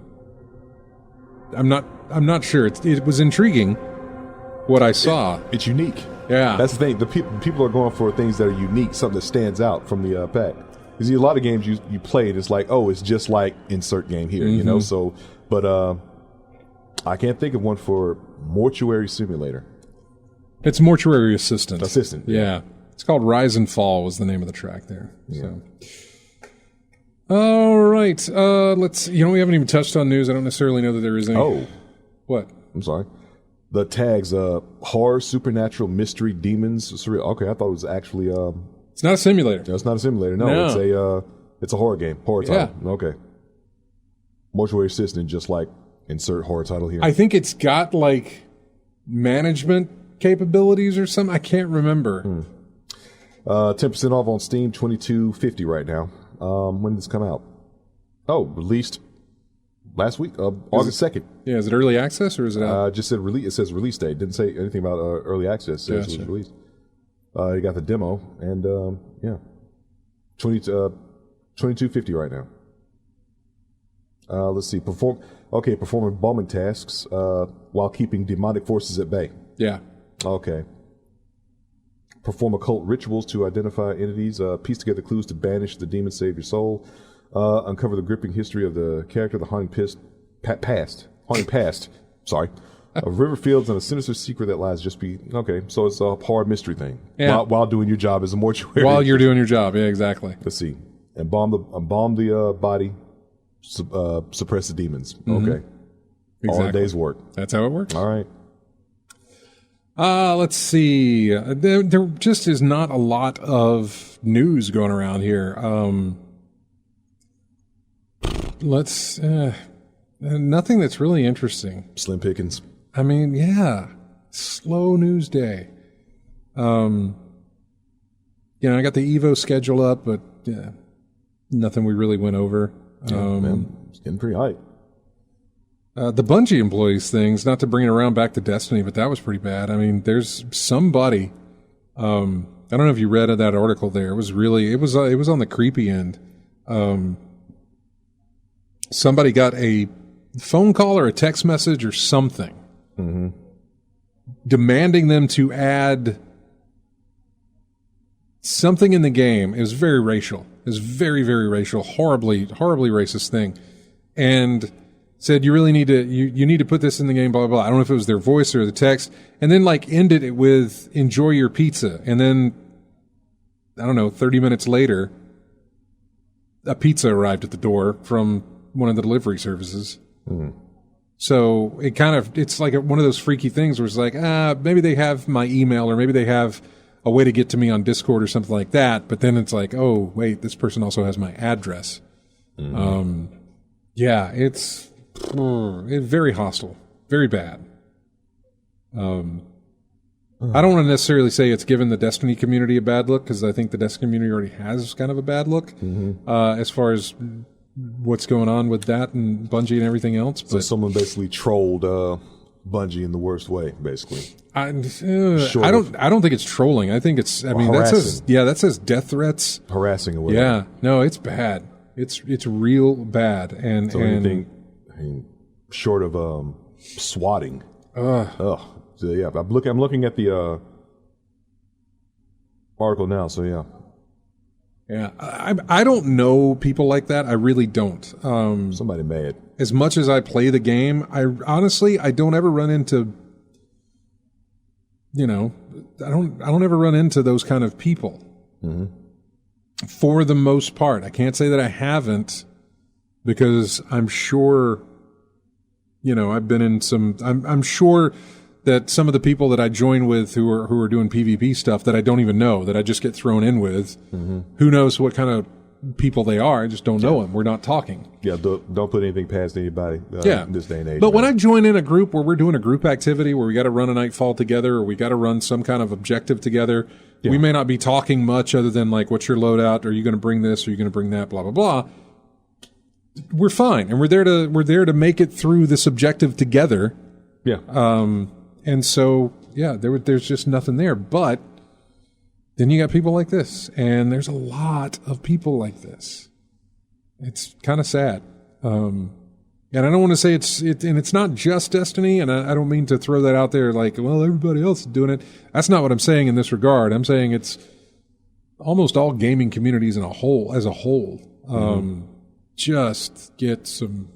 not sure. It was intriguing what I saw. It's unique. Yeah, that's the thing. The people are going for things that are unique, something that stands out from the pack. Because a lot of games you play, and it's like, oh, it's just like insert game here, you know. So, but I can't think of one for Mortuary Simulator. It's Mortuary Assistant. Yeah. It's called Rise and Fall was the name of the track there. Yeah. So. All right. Let's. We haven't even touched on news. I don't necessarily know that there is any. Oh, what? I'm sorry. The tags: horror, supernatural, mystery, demons, surreal. Okay, I thought it was actually. It's not a simulator. No, it's not a simulator. No. It's a horror game. Horror title. Yeah. Okay. Mortuary Assistant, just like insert horror title here. I think it's got like management capabilities or something. I can't remember. 10% off on Steam, $22.50 right now. When did this come out? Oh, released last week, August 2nd. Yeah, is it early access or is it out? Just said release. It says release date. Didn't say anything about early access. It says it was released. You got the demo, and yeah, $22.50 right now. Let's see. Performing bombing tasks while keeping demonic forces at bay. Yeah. Okay. Perform occult rituals to identify entities. Piece together clues to banish the demon, save your soul. Uncover the gripping history of the character, the haunting past. Sorry. Of river fields and a sinister secret that lies just be okay. So it's a horror mystery thing. Yeah. While doing your job as a mortuary. While you're doing your job, yeah, exactly. Let's see. And bomb the body, suppress the demons. Mm-hmm. Okay. Exactly. All a day's work. That's how it works. All right. Let's see. There just is not a lot of news going around here. Nothing that's really interesting. Slim pickings. I mean, yeah, slow news day. I got the Evo schedule up, but nothing we really went over. Man, it's getting pretty hype. The Bungie employees things, not to bring it around back to Destiny, but that was pretty bad. I mean, there's somebody. I don't know if you read that article there. It was on the creepy end. Somebody got a phone call or a text message or something. Mm-hmm. Demanding them to add something in the game. It was very racial. It was very, very racial, horribly, horribly racist thing. And said, you really need to, you need to put this in the game, blah, blah, blah. I don't know if it was their voice or the text. And then ended it with, enjoy your pizza. And then, 30 minutes later, a pizza arrived at the door from one of the delivery services. Mm. So it's like one of those freaky things where it's like, maybe they have my email or maybe they have a way to get to me on Discord or something like that. But then it's like, oh, wait, this person also has my address. Mm-hmm. Yeah, it's very hostile, very bad. I don't want to necessarily say it's given the Destiny community a bad look because I think the Destiny community already has kind of a bad look as far as what's going on with that and Bungie and everything else. So someone basically trolled Bungie in the worst way, basically. I don't think it's trolling. I think it's. That says death threats, harassing or whatever. Yeah, no, it's bad. It's real bad. And anything short of swatting. So yeah, I'm looking at the article now. So yeah. Yeah, I don't know people like that. I really don't. Somebody mad. As much as I play the game, I don't ever run into. I don't ever run into those kind of people. Mm-hmm. For the most part, I can't say that I haven't, because I'm sure. I've been in some. I'm sure that some of the people that I join with who are doing PvP stuff that I don't even know, that I just get thrown in with, who knows what kind of people they are. I just don't know them. We're not talking. Yeah, don't put anything past anybody in this day and age. But when I join in a group where we're doing a group activity where we got to run a nightfall together or we got to run some kind of objective together, we may not be talking much other than like, what's your loadout? Are you going to bring this? Are you going to bring that? Blah, blah, blah. we're fine, and we're there to make it through this objective together. Yeah. And so, yeah, there's just nothing there. But then you got people like this, and there's a lot of people like this. It's kind of sad. And I don't want to say it's not just Destiny, and I don't mean to throw that out there like, well, everybody else is doing it. That's not what I'm saying in this regard. I'm saying it's almost all gaming communities as a whole. Just get some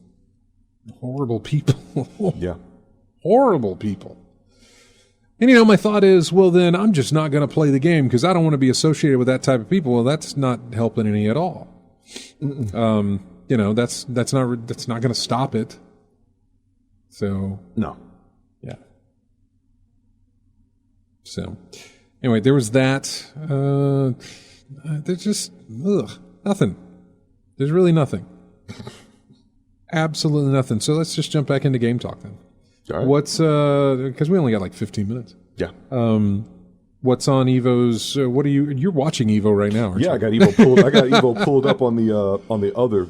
horrible people. Yeah. Horrible people. And, my thought is, well, then I'm just not going to play the game because I don't want to be associated with that type of people. Well, that's not helping any at all. That's not going to stop it. So. No. Yeah. So, anyway, there was that. There's just, nothing. There's really nothing. Absolutely nothing. So let's just jump back into game talk then. All right. What's because we only got like 15 minutes. Yeah. What's on Evo's? You're watching Evo right now? Aren't you? I got Evo pulled. I got Evo pulled up on the other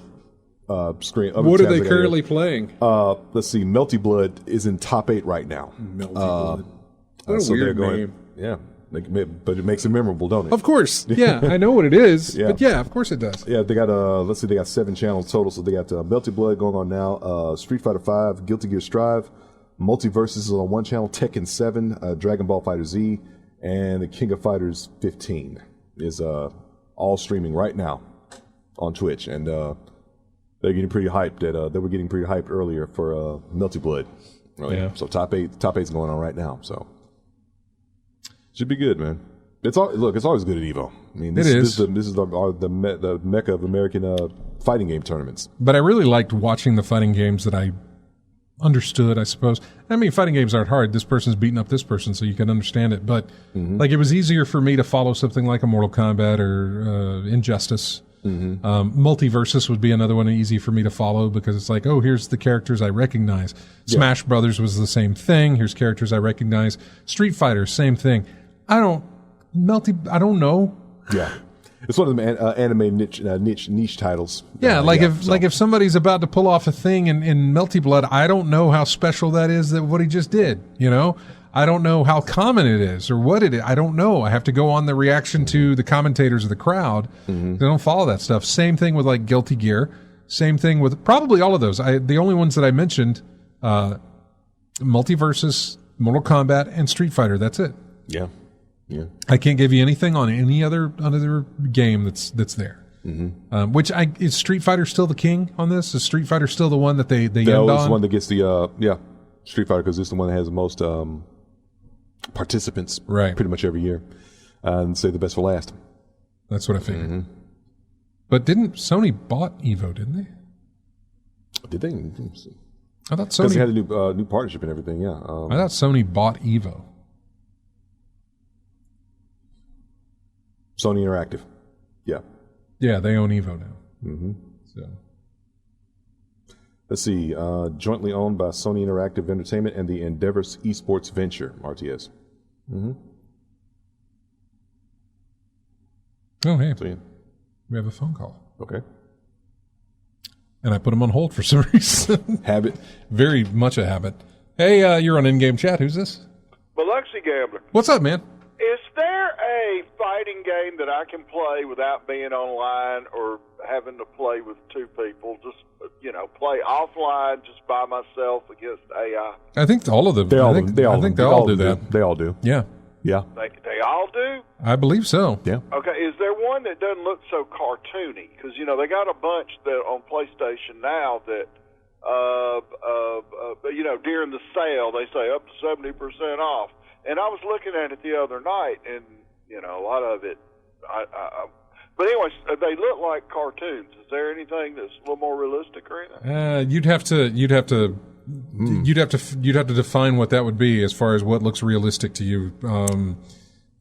screen. What are they currently playing? Let's see. Melty Blood is in top 8 right now. Melty Blood. What a weird name. Yeah. But it makes it memorable, don't it? Of course. Yeah, I know what it is. Yeah. But yeah, of course it does. Yeah, they got let's see, they got 7 channels total. So they got Melty Blood going on now, Street Fighter 5, Guilty Gear Strive, Multiverses is on one channel, Tekken 7, Dragon Ball Fighter Z, and the King of Fighters 15 is all streaming right now on Twitch, and they're getting pretty hyped. They were getting pretty hyped earlier for Melty Blood. Yeah. So top 8's going on right now. So should be good, man. It's always good at Evo. I mean, this is the mecca of American fighting game tournaments. But I really liked watching the fighting games that I understood, I suppose. I mean, fighting games aren't hard. This person's beating up this person, so you can understand it. But like, it was easier for me to follow something like a Mortal Kombat or Injustice. Multiversus would be another one easy for me to follow because it's like, oh, here's the characters I recognize. Smash Brothers was the same thing. Here's characters I recognize. Street Fighter, same thing. I don't know. Yeah. It's one of them anime niche titles. Yeah, if somebody's about to pull off a thing in Melty Blood, I don't know how special that is that what he just did, I don't know how common it is or what it is. I don't know. I have to go on the reaction to the commentators of the crowd. They don't follow that stuff. Same thing with like Guilty Gear. Same thing with probably all of those. The only ones that I mentioned, Multiversus, Mortal Kombat, and Street Fighter. That's it. Yeah. Yeah. I can't give you anything on any other game that's there. Which is Street Fighter still the king on this? Is Street Fighter still the one that they end on? That one that gets the Street Fighter because it's the one that has the most participants, right? Pretty much every year, and say the best for last. That's what I figured. But didn't Sony bought Evo? Didn't they? Did they? I thought Sony because they had a new partnership and everything. Yeah, I thought Sony bought Evo. Sony Interactive. Yeah. Yeah, they own Evo now. So. Let's see. Jointly owned by Sony Interactive Entertainment and the Endeavors Esports Venture, RTS. Oh, hey. So, yeah. We have a phone call. Okay. And I put him on hold for some reason. Habit. Very much a habit. Hey, you're on In-Game Chat. Who's this? Biloxi Gambler. What's up, man? Is there a fighting game that I can play without being online or having to play with two people? Just, play offline just by myself against AI? I think all of them. They all do that. They all do. Yeah. Yeah. They all do? I believe so. Yeah. Okay. Is there one that doesn't look so cartoony? Because, they got a bunch that on PlayStation now that, during the sale, they say up to 70% off. And I was looking at it the other night, and a lot of it. But anyways, they look like cartoons. Is there anything that's a little more realistic or anything? You'd have to define what that would be as far as what looks realistic to you,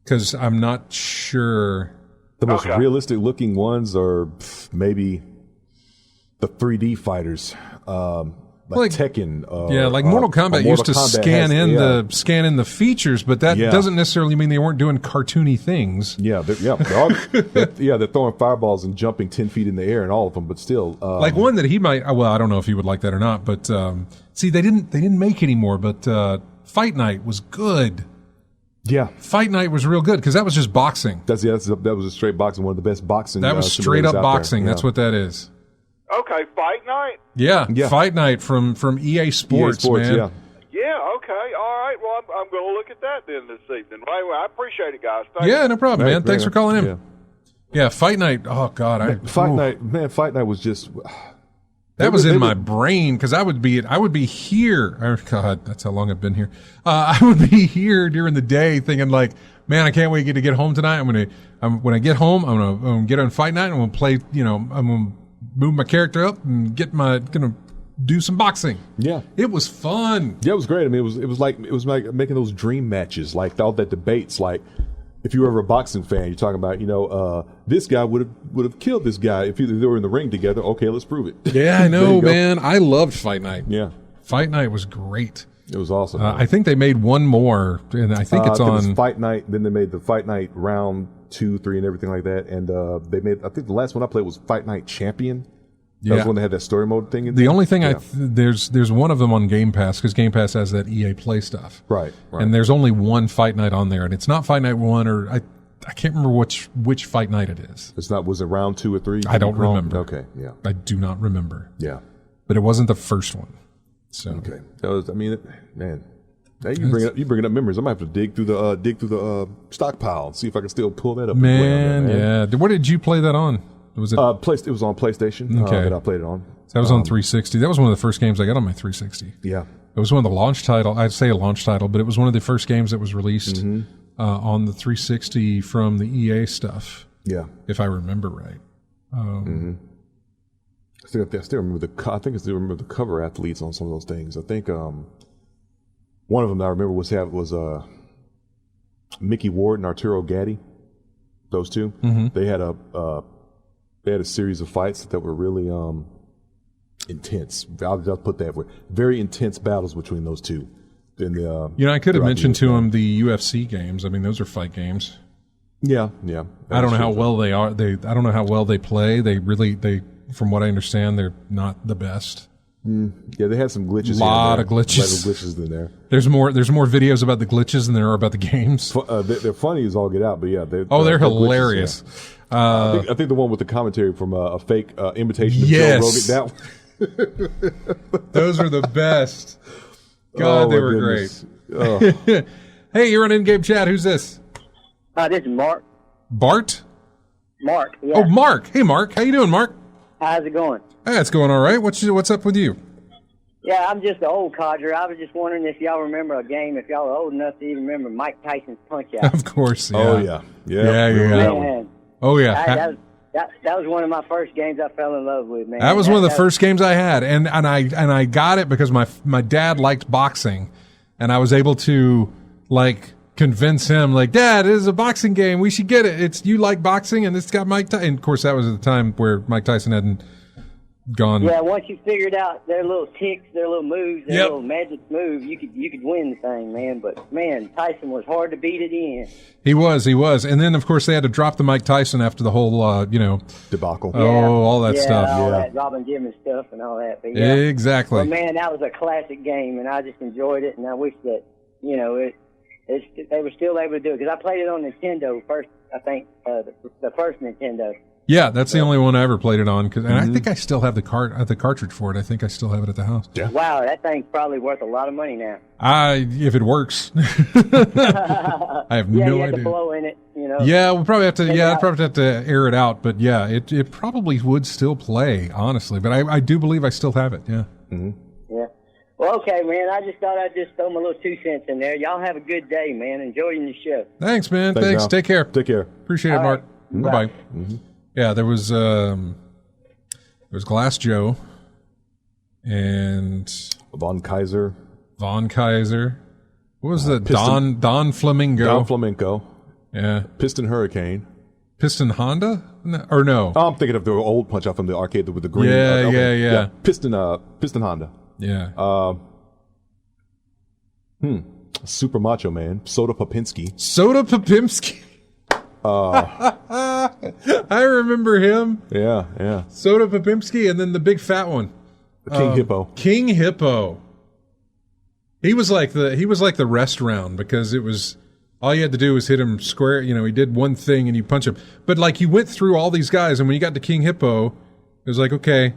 because I'm not sure. The most realistic looking ones are maybe the 3D fighters. like Tekken. Like Mortal Kombat used to scan in the features, but that doesn't necessarily mean they weren't doing cartoony things. Yeah, they're throwing fireballs and jumping 10 feet in the air and all of them, but still. Like one that he might. Well, I don't know if he would like that or not, but see, they didn't make anymore. But Fight Night was good. Yeah, Fight Night was real good because that was just boxing. That was a straight boxing, one of the best boxing. That was straight up boxing. That's what that is. Okay, Fight Night? Yeah, Fight Night from EA Sports, man. Yeah, okay, all right. Well, I'm going to look at that then this evening. Well, I appreciate it, guys. Thank you. No problem, man. Thanks for calling in. Yeah, Fight Night. Oh God, Fight Night was just. That was in my brain because I would be here. Oh, God, that's how long I've been here. I would be here during the day thinking like, man, I can't wait to get home tonight. When I get home, I'm gonna get on Fight Night and I'm gonna play. I'm gonna move my character up and gonna do some boxing. Yeah, it was fun. Yeah, it was great. I mean, it was like making those dream matches, like all that debates, like. If you were ever a boxing fan, you're talking about, this guy would have killed this guy if they were in the ring together. Okay, let's prove it. Yeah, I know, man. I loved Fight Night. Yeah, Fight Night was great. It was awesome. I think they made one more, and I think it's on. It was Fight Night. Then they made the Fight Night round 2, 3, and everything like that. And they made. I think the last one I played was Fight Night Champion. That was when they had that story mode thing in there. The only thing there's one of them on Game Pass because Game Pass has that EA Play stuff. Right. And there's only one Fight Night on there, and it's not Fight Night 1 or I can't remember which Fight Night it is. It's not. Was it round 2 or 3? I don't remember. Okay. Yeah. I do not remember. Yeah. But it wasn't the first one. So okay. That was. I mean, man. Now you bring up memories. I might have to dig through the stockpile and see if I can still pull that up. Man. Yeah. What did you play that on? Was it? It was on PlayStation. Okay. That I played it on. That was on 360. That was one of the first games I got on my 360. Yeah. It was one of the launch title. I'd say a launch title, but it was one of the first games that was released on the 360 from the EA stuff. Yeah. If I remember right. I still remember I still remember the cover athletes on some of those things. I think one of them that I remember was Mickey Ward and Arturo Gatti. Those two. They had a series of fights that were really intense. I'll put that way. Very intense battles between those two. I could have mentioned to him the UFC games. I mean, those are fight games. Yeah. I don't know how well they are. I don't know how well they play. They from what I understand, they're not the best. Yeah, they had some glitches. A lot of glitches. Glitches in there. There's more videos about the glitches than there are about the games. They're funny as all get out, but yeah, they're hilarious. Glitches, yeah. I think the one with the commentary from a fake imitation of Joe Rogan. Those are the best. God, they were goodness. great. Hey, you're on In-Game Chat. Who's this? This is Mark. Bart? Mark. Yeah. Oh, Mark. Hey, Mark. How you doing, Mark? How's it going? Hey, it's going all right. What's up with you? Yeah, I'm just an old codger. I was just wondering if y'all remember a game, if y'all are old enough to even remember Mike Tyson's Punch-Out. Of course, yeah. Oh, yeah. Man. Oh, yeah. That was one of my first games I fell in love with, man. That was one of the first games I had, and I got it because my dad liked boxing, and I was able to convince him Dad, it is a boxing game. We should get it. You like boxing, and it's got Mike Tyson. And of course, that was at the time where Mike Tyson hadn't gone. Yeah, once you figured out their little ticks, their little moves, their little magic move, you could win the thing, man. But man, Tyson was hard to beat it in. He was, and then of course they had to drop the Mike Tyson after the whole, debacle. All that stuff. All that Robin Gibbons stuff and all that. But exactly. But man, that was a classic game, and I just enjoyed it, and I wish that they were still able to do it because I played it on Nintendo first. I think the first Nintendo. Yeah, that's the only one I ever played it on. And I think I still have the cartridge for it. I think I still have it at the house. Yeah. Wow, that thing's probably worth a lot of money now. If it works. I have no idea. You have to blow in it, Yeah, we'll probably have to. Yeah, I'd probably have to air it out. But yeah, it probably would still play, honestly. But I do believe I still have it. Yeah. Mm-hmm. Yeah. Well, okay, man. I just thought I'd just throw my little 2 cents in there. Y'all have a good day, man. Enjoying the show. Thanks, man. Thanks. Take care. Take care. Appreciate it, Mark. Right. Bye-bye. Mm-hmm. Yeah, there was Glass Joe and Von Kaiser. What was the Don Flamingo? Don Flamenco. Yeah. Piston Hurricane. Piston Honda? No. Oh, I'm thinking of the old Punch-Out from the arcade with the green. Yeah. Piston Honda. Yeah. Super Macho Man, Soda Popinski. Soda Popimski. I remember him. Yeah. Soda Popimski, and then the big fat one. King Hippo. King Hippo. He was like the rest round, because it was all you had to do was hit him square. You know, he did one thing and you punch him. But like, you went through all these guys, and when you got to King Hippo, it was like, okay,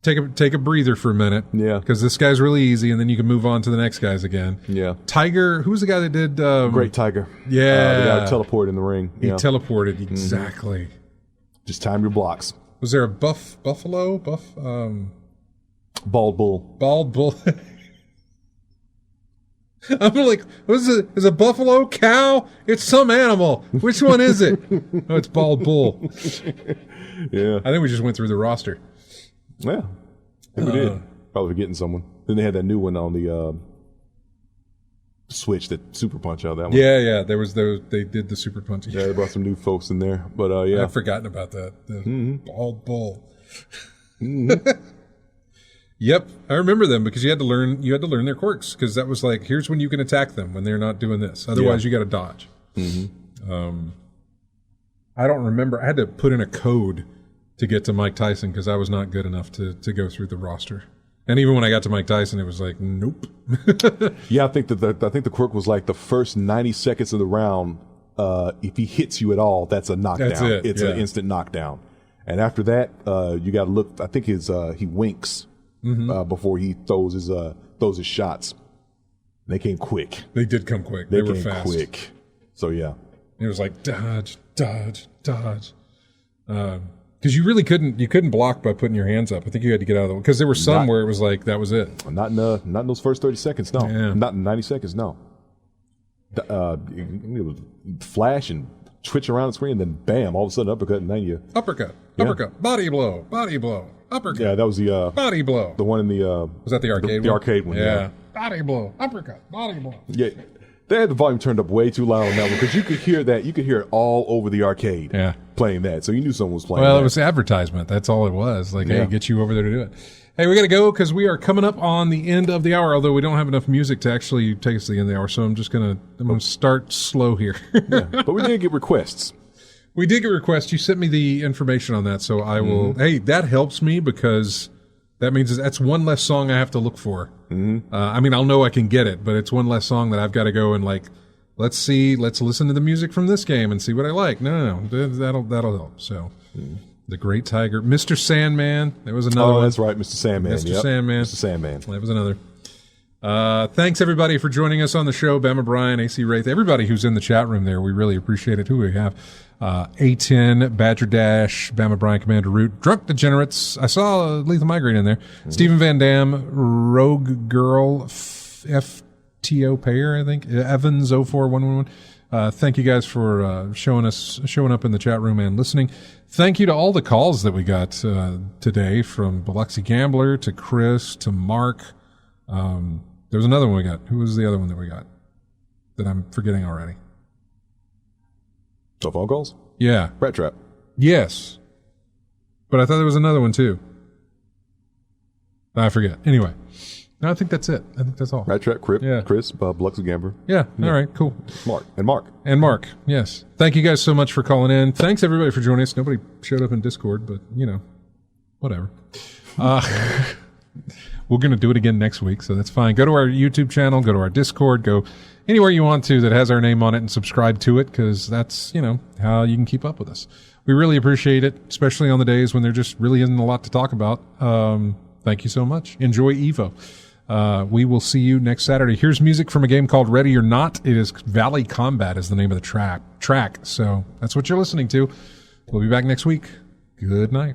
take a breather for a minute. Yeah. Because this guy's really easy, and then you can move on to the next guys again. Yeah. Tiger, who was the guy that did Great Tiger. Yeah. The guy who teleported in the ring. He teleported, exactly. Just time your blocks. Was there a buffalo? Bald bull. Bald bull. I'm like, what is it? Is it buffalo? Cow? It's some animal. Which one is it? Oh, it's bald bull. Yeah. I think we just went through the roster. Yeah. I think we did. Probably forgetting someone. Then they had that new one on the Switch, that Super Punch out. That one. Yeah. They did the Super Punch. Yeah, they brought some new folks in there. But yeah. I've forgotten about that. The bald bull. Yep, I remember them, because you had to learn their quirks, because that was like, here's when you can attack them when they're not doing this. Otherwise, you got to dodge. I don't remember. I had to put in a code to get to Mike Tyson, because I was not good enough to go through the roster. And even when I got to Mike Tyson, it was like, nope. Yeah, I think the quirk was like the first 90 seconds of the round. If he hits you at all, that's a knockdown. That's it. It's an instant knockdown. And after that, you got to look. I think he winks before he throws his shots. They came quick. They did come quick. They were came fast. quick. So yeah, it was like dodge. Because you really couldn't block by putting your hands up. I think you had to get out of the way, because there were some where it was like that was it. Not in those first 30 seconds. No, not in 90 seconds. No. It was flash and twitch around the screen, and then bam, all of a sudden uppercut, and then you uppercut, body blow, uppercut. Yeah, that was the body blow. The one in the was that the arcade? The arcade one. Yeah. Body blow, uppercut, body blow. Yeah. They had the volume turned up way too loud on that one, because you could hear that. You could hear it all over the arcade. Yeah. Playing that, so you knew someone was playing. Well, that. it was advertisement. That's all it was. Like, hey, get you over there to do it. Hey, we got to go, because we are coming up on the end of the hour. Although we don't have enough music to actually take us to the end of the hour, so I'm gonna start slow here. Yeah, but we did get requests. We did get requests. You sent me the information on that, so I will. Hey, that helps me, because that means that's one less song I have to look for. I mean, I'll know I can get it, but it's one less song that I've got to go and like. Let's listen to the music from this game and see what I like. No, that'll help. So, the Great Tiger, Mr. Sandman. There was another one. That's right, Mr. Sandman. Mr. Sandman. Mr. Sandman. That was another. Thanks everybody for joining us on the show. Bama Bryan, AC Wraith, everybody who's in the chat room there. We really appreciate it. Who we have? A10, Badger Dash, Bama Bryan, Commander Root, Drunk Degenerates. I saw Lethal Migraine in there. Stephen Van Dam, Rogue Girl, FTO Payer, I think. Evans 04111. Thank you guys for showing up in the chat room and listening. Thank you to all the calls that we got today, from Biloxi Gambler to Chris to Mark. There was another one we got. Who was the other one that we got that I'm forgetting already? So phone calls? Yeah. Rat Trap. Yes. But I thought there was another one too. I forget. Anyway. No, I think that's it. I think that's all. Rat Trap, Crip, Yeah. Chris, Biloxi Gambler. Yeah. All right. Cool. Mark. Yes. Thank you guys so much for calling in. Thanks everybody for joining us. Nobody showed up in Discord, but whatever. We're going to do it again next week, so that's fine. Go to our YouTube channel, go to our Discord, go anywhere you want to that has our name on it, and subscribe to it, because that's, how you can keep up with us. We really appreciate it, especially on the days when there just really isn't a lot to talk about. Thank you so much. Enjoy EVO. We will see you next Saturday. Here's music from a game called Ready or Not. It is Valley Combat is the name of the track. So that's what you're listening to. We'll be back next week. Good night.